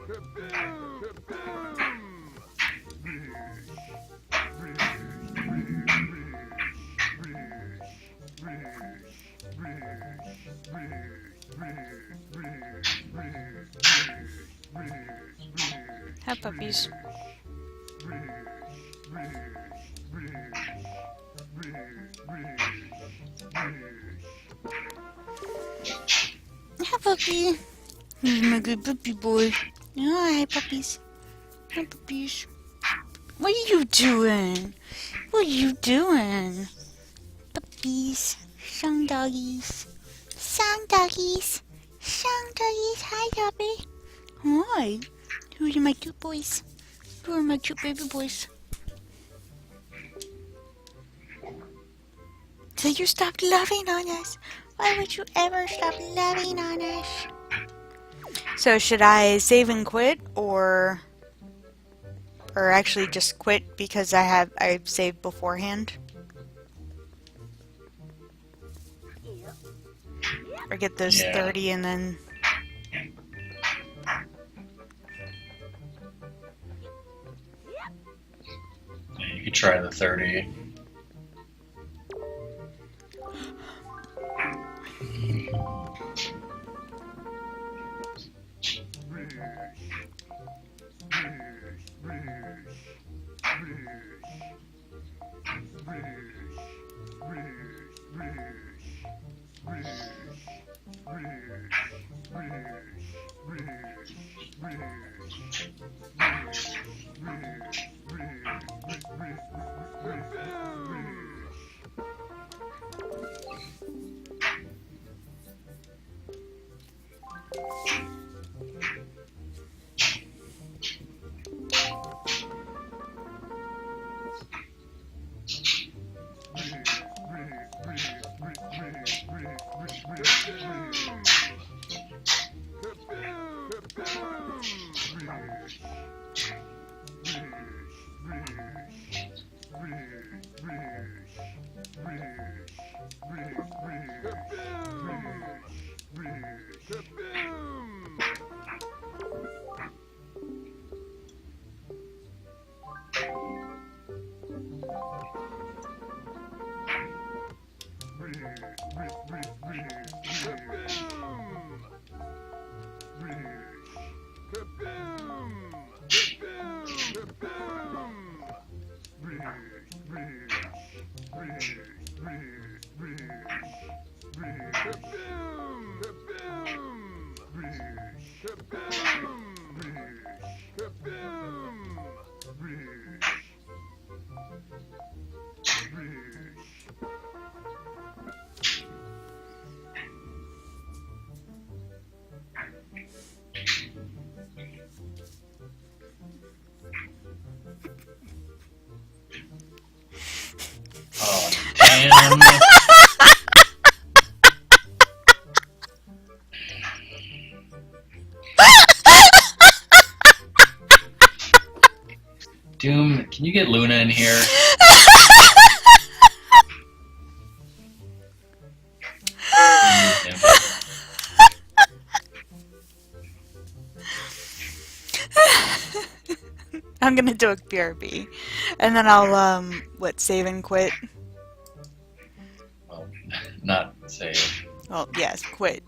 Hi, puppies. Hi, puppy. He's my good puppy boy. Oh, hi, puppies. Hi, puppies. What are you doing? What are you doing? Puppies. Song doggies. Song doggies. Song doggies. Hi, puppy. Hi. Who are my cute boys? Who are my cute baby boys? So you stopped loving on us. Why would you ever stop loving on us? So should I save and quit or actually just quit because I've saved beforehand? Or get those 30 and then You could try the 30. Oh, damn. Doom, can you get Luna in here? I'm gonna do a BRB. And then I'll, save and quit? Well, not save. Well, yes, quit.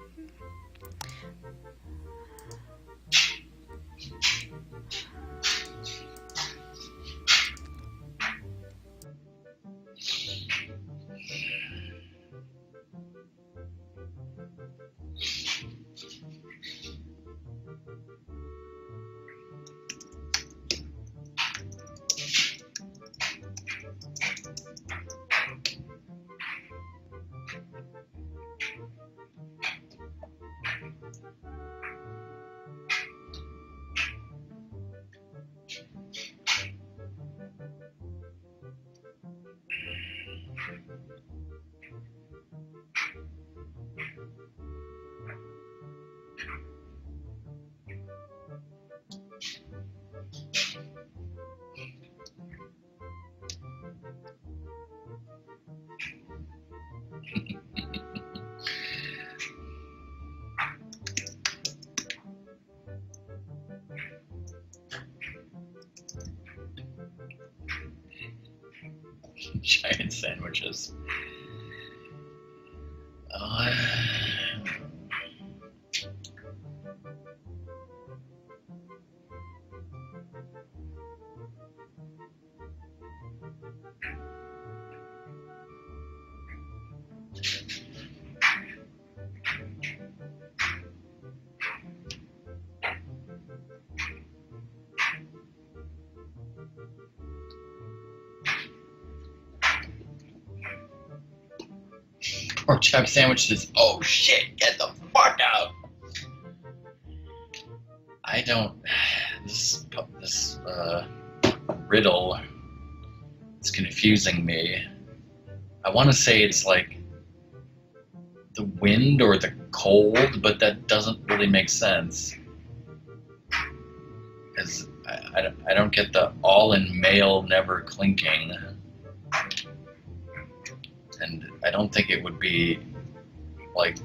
Giant sandwiches. Uh, pork chop sandwiches. Oh shit! Get the fuck out! I don't. This riddle is confusing me. I want to say it's like the wind or the cold, but that doesn't really make sense. Because I don't get the all in male never clinking. And I don't think it would be like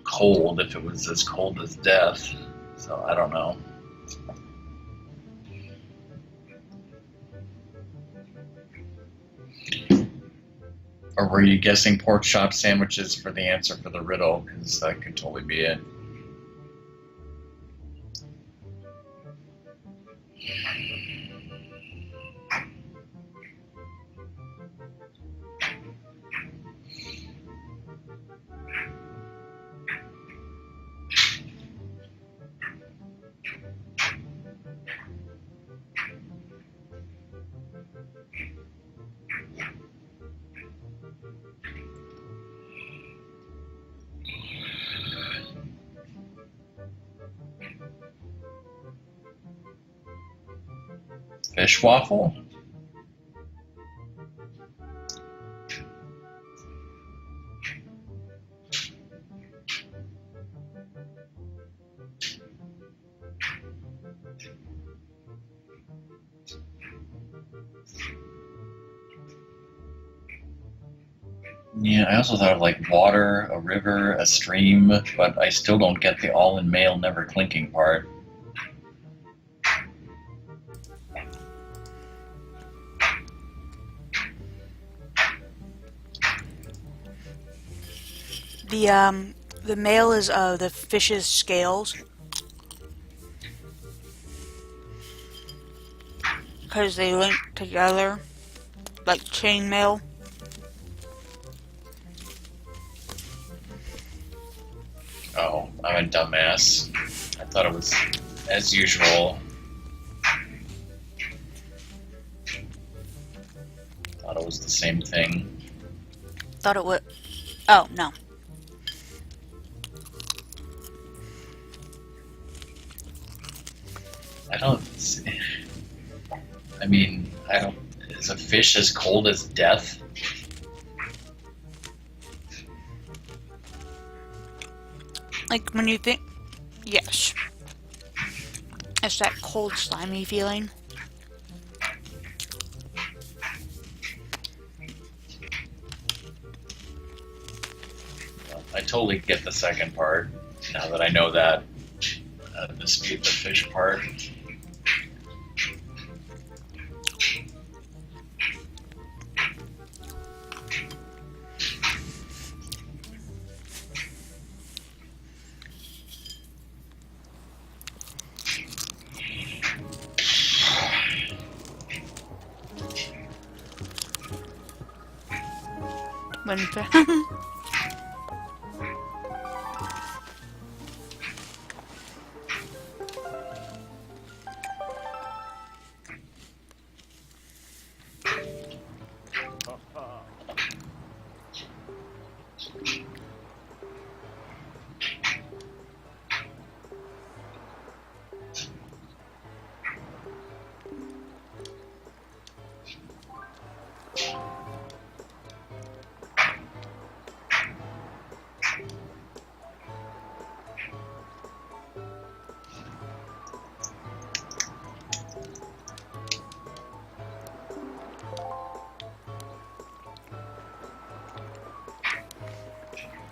cold if it was as cold as death. So I don't know. Or were you guessing pork chop sandwiches for the answer for the riddle? Because that could totally be it. Fish waffle? Yeah, I also thought of like water, a river, a stream, but I still don't get the all in male never clinking part. The male is the fish's scales. Because they link together. Like chainmail. Oh, I'm a dumbass. I thought it was as usual. Thought it was the same thing. Thought it would. Oh, no. I don't. I mean, I don't. Is a fish as cold as death? Like when you think. Yes. It's that cold, slimy feeling. Well, I totally get the second part now that I know that. Dispute the fish part. When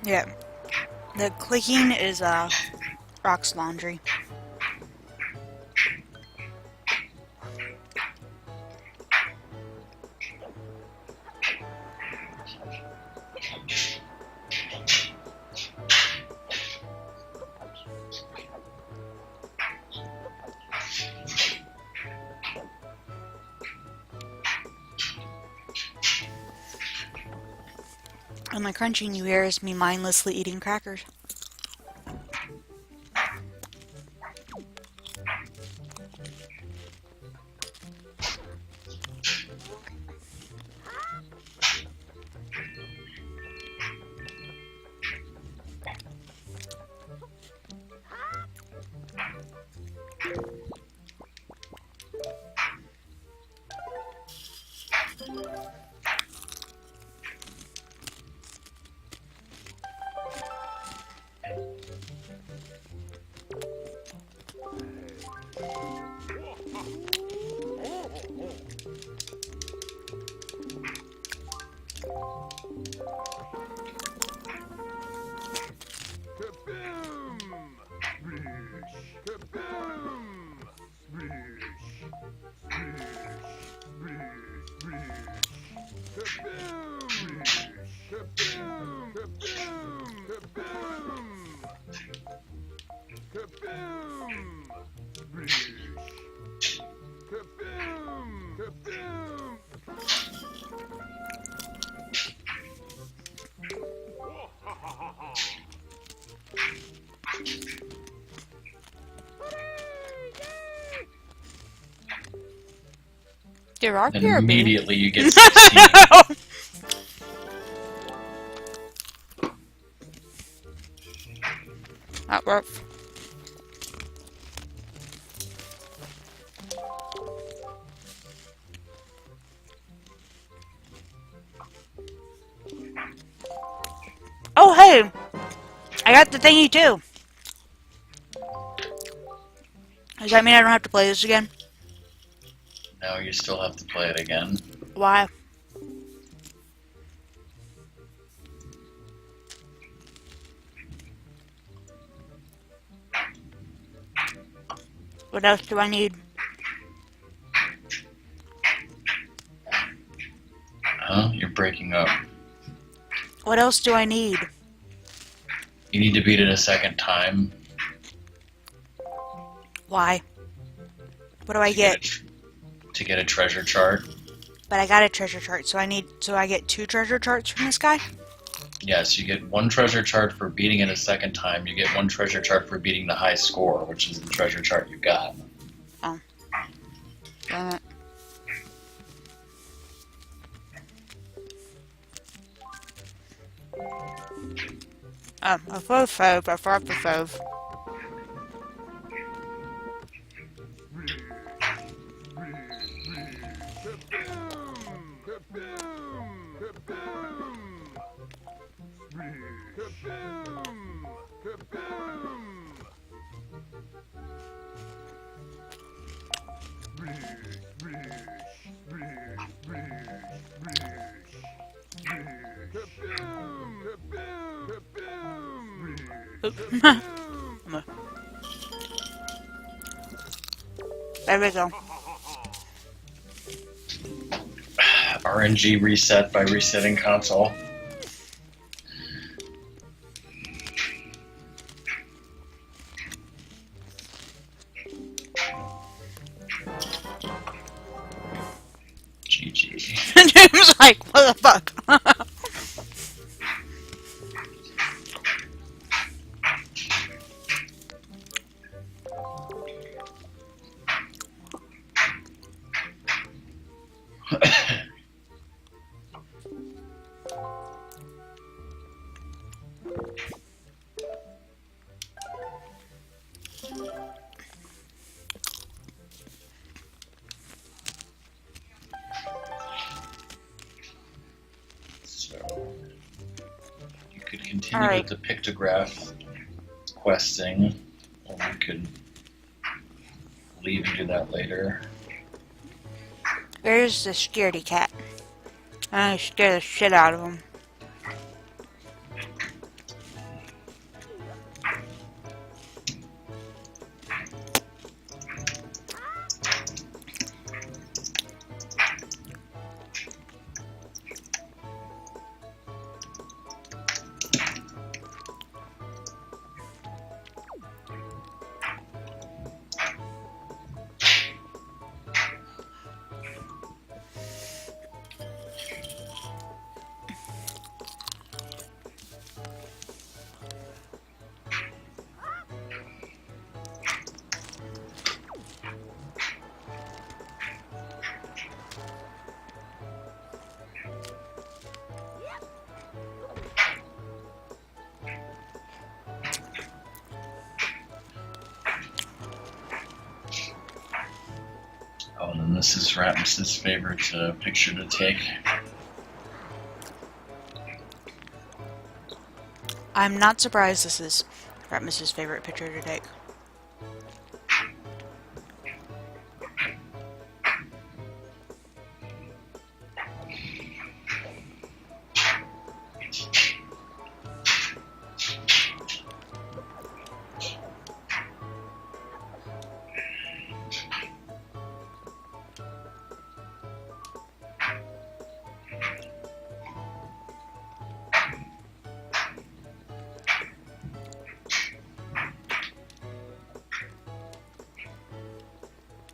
Yeah. The clicking is Rock's laundry. only crunching you hear is me mindlessly eating crackers. There are And BRB. immediately you get 16. That works. Oh, hey! I got the thingy too. Does that mean I don't have to play this again? Now you still have to play it again. Why? What else do I need? Huh? You're breaking up. What else do I need? You need to beat it a second time. Why? What do I get? To get a treasure chart. But I got a treasure chart, so I get 2 treasure charts from this guy? Yes, you get 1 treasure chart for beating it a second time. You get 1 treasure chart for beating the high score, which is the treasure chart you got. Oh. Damn it. Oh, I forgot to save. There we go. RNG reset by resetting console. GG. James like, what the fuck? You could continue with the pictograph questing, or we could leave and do that later. Where's the scaredy cat? I scare the shit out of him. This is Ratmus's favorite picture to take. I'm not surprised this is Ratmus's favorite picture to take.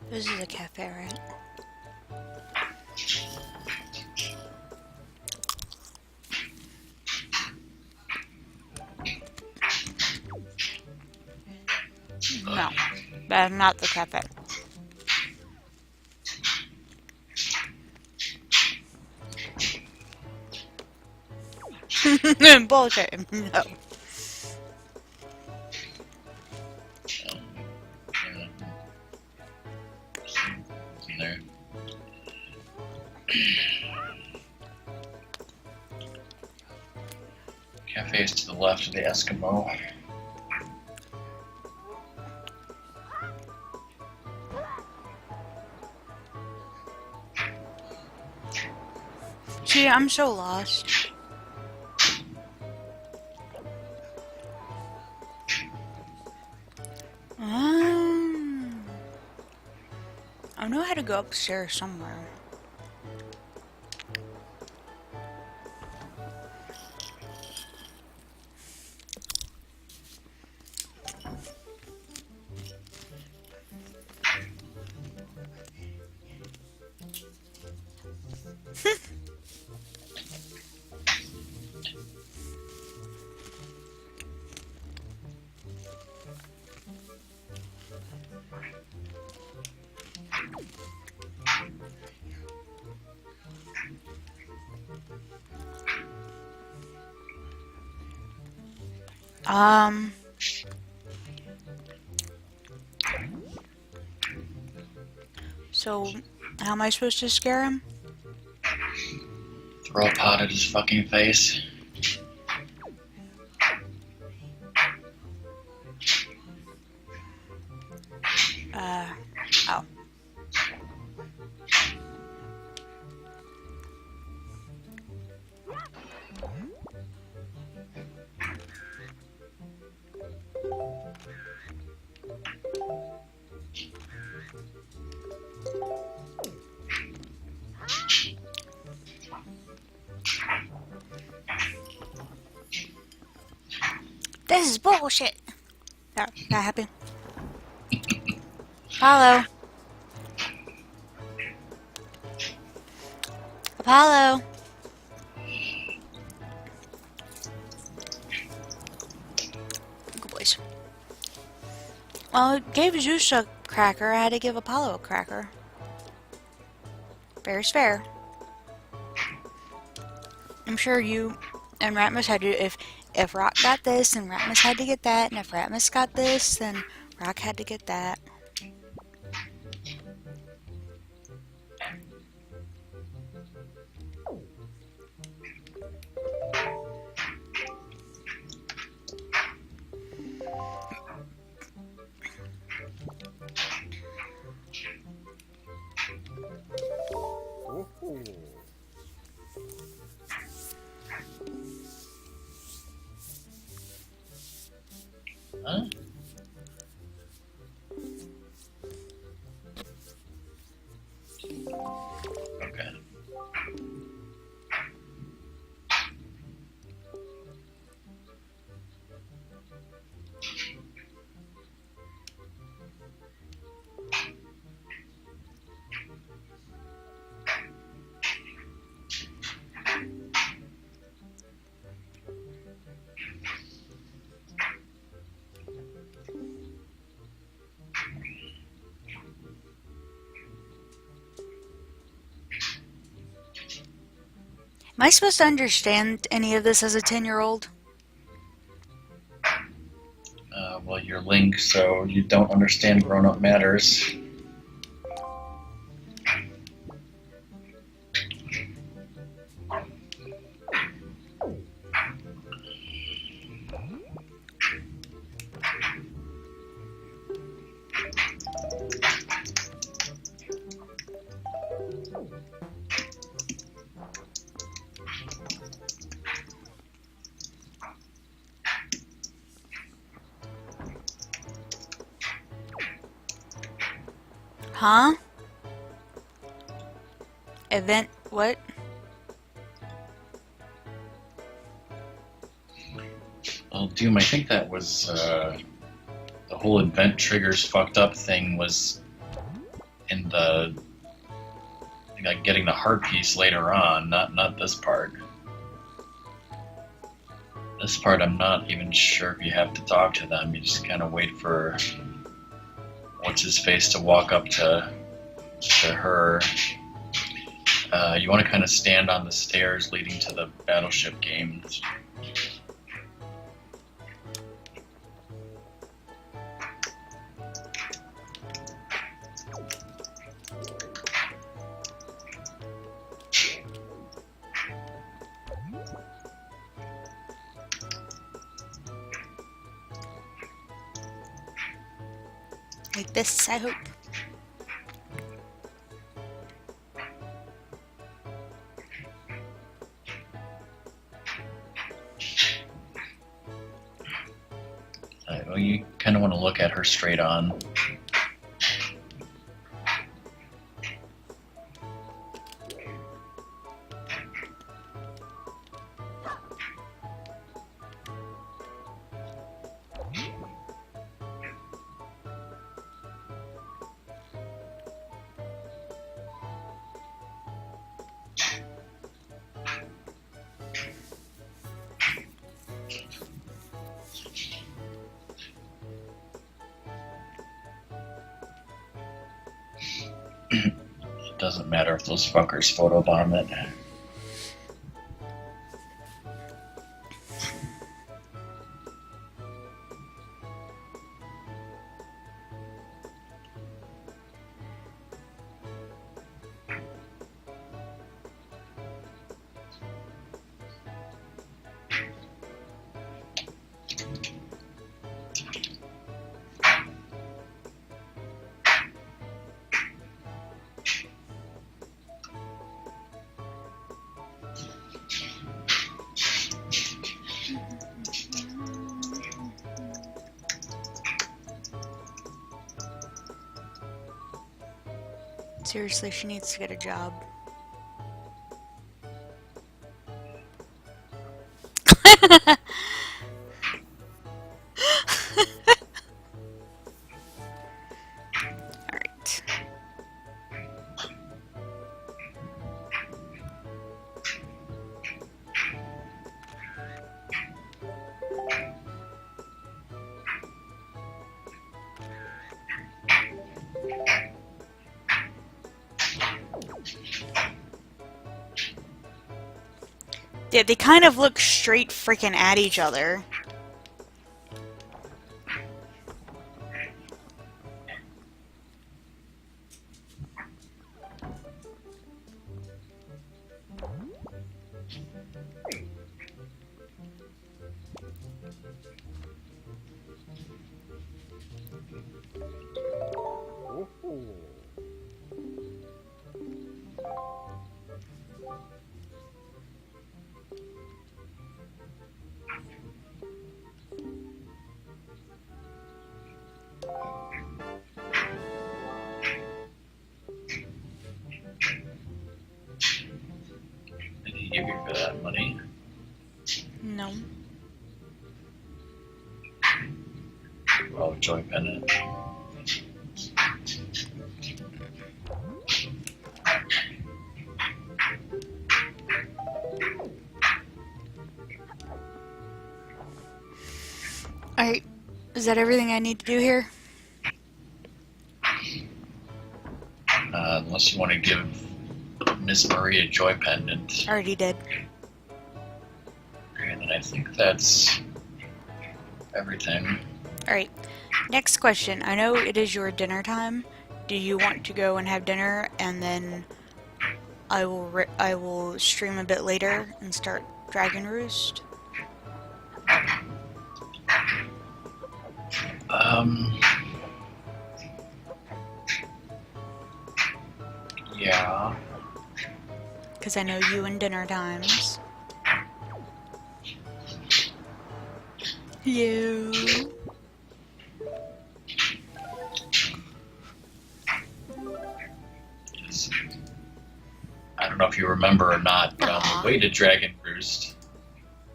This is a cafe, right? No, that's not the cafe. Bullshit. No. In there. Cafe is to the left of the Eskimo. See, I'm so lost. I know how to go upstairs somewhere. So, how am I supposed to scare him? Throw a pot at his fucking face. Oh. This is bullshit. That happy? Apollo. Apollo. Good boys. Well, it gave Zeus a cracker. I had to give Apollo a cracker. Fair's fair. I'm sure you and Ratmus had to. If Rock got this, then Ratmus had to get that, and if Ratmus got this, then Rock had to get that. Huh? Okay. Am I supposed to understand any of this as a 10-year-old? Well, you're Link, so you don't understand grown-up matters. Huh? Event what? Well, Doom, I think that was the whole event triggers fucked up thing was in the like getting the heart piece later on, not this part. This part, I'm not even sure if you have to talk to them. You just kind of wait for what's his face to walk up to her. You want to kind of stand on the stairs leading to the battleship game. Like this, I hope. Well, you kind of want to look at her straight on. It doesn't matter if those fuckers photobomb it. Seriously, she needs to get a job. Alright. Yeah, they kind of look straight freaking at each other. Did he give you for that money? No. Oh, joy pennant. Alright. Is that everything I need to do here? Unless you want to give Miss Marie a joy pendant. Already did. And then I think that's everything. Alright. Next question. I know it is your dinner time. Do you want to go and have dinner and then I will stream a bit later and start Dragon Roost? Yeah. Because I know you and dinner times. You. don't know if you remember or not, but on Aw. the way to Dragon Roost,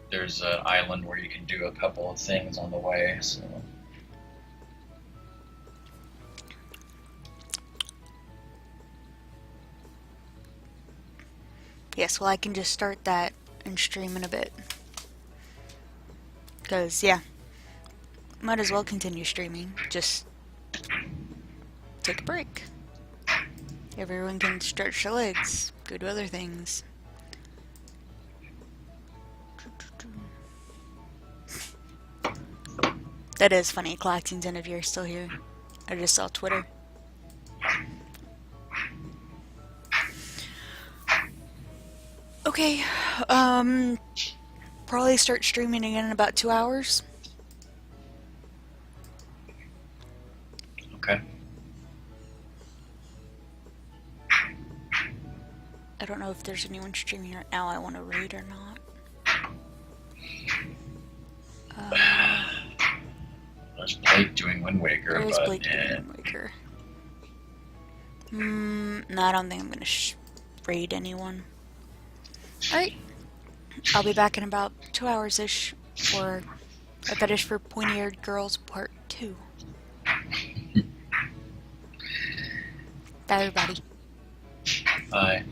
there's an island where you can do a couple of things on the way. So. Yes, well, I can just start that and stream in a bit. Because, yeah, might as well continue streaming. Just take a break. Everyone can stretch their legs, go do other things. That is funny, Claxington, if you're still here. I just saw Twitter. Okay, probably start streaming again in about 2 hours. Okay. I don't know if there's anyone streaming right now I want to raid or not. There's Blake doing Wind Waker, There's but Blake doing Wind Waker. No, I don't think I'm gonna raid anyone. Alright. I'll be back in about 2 hours-ish for A Fetish for Pointy-Eared Girls Part 2. Bye, everybody. Bye.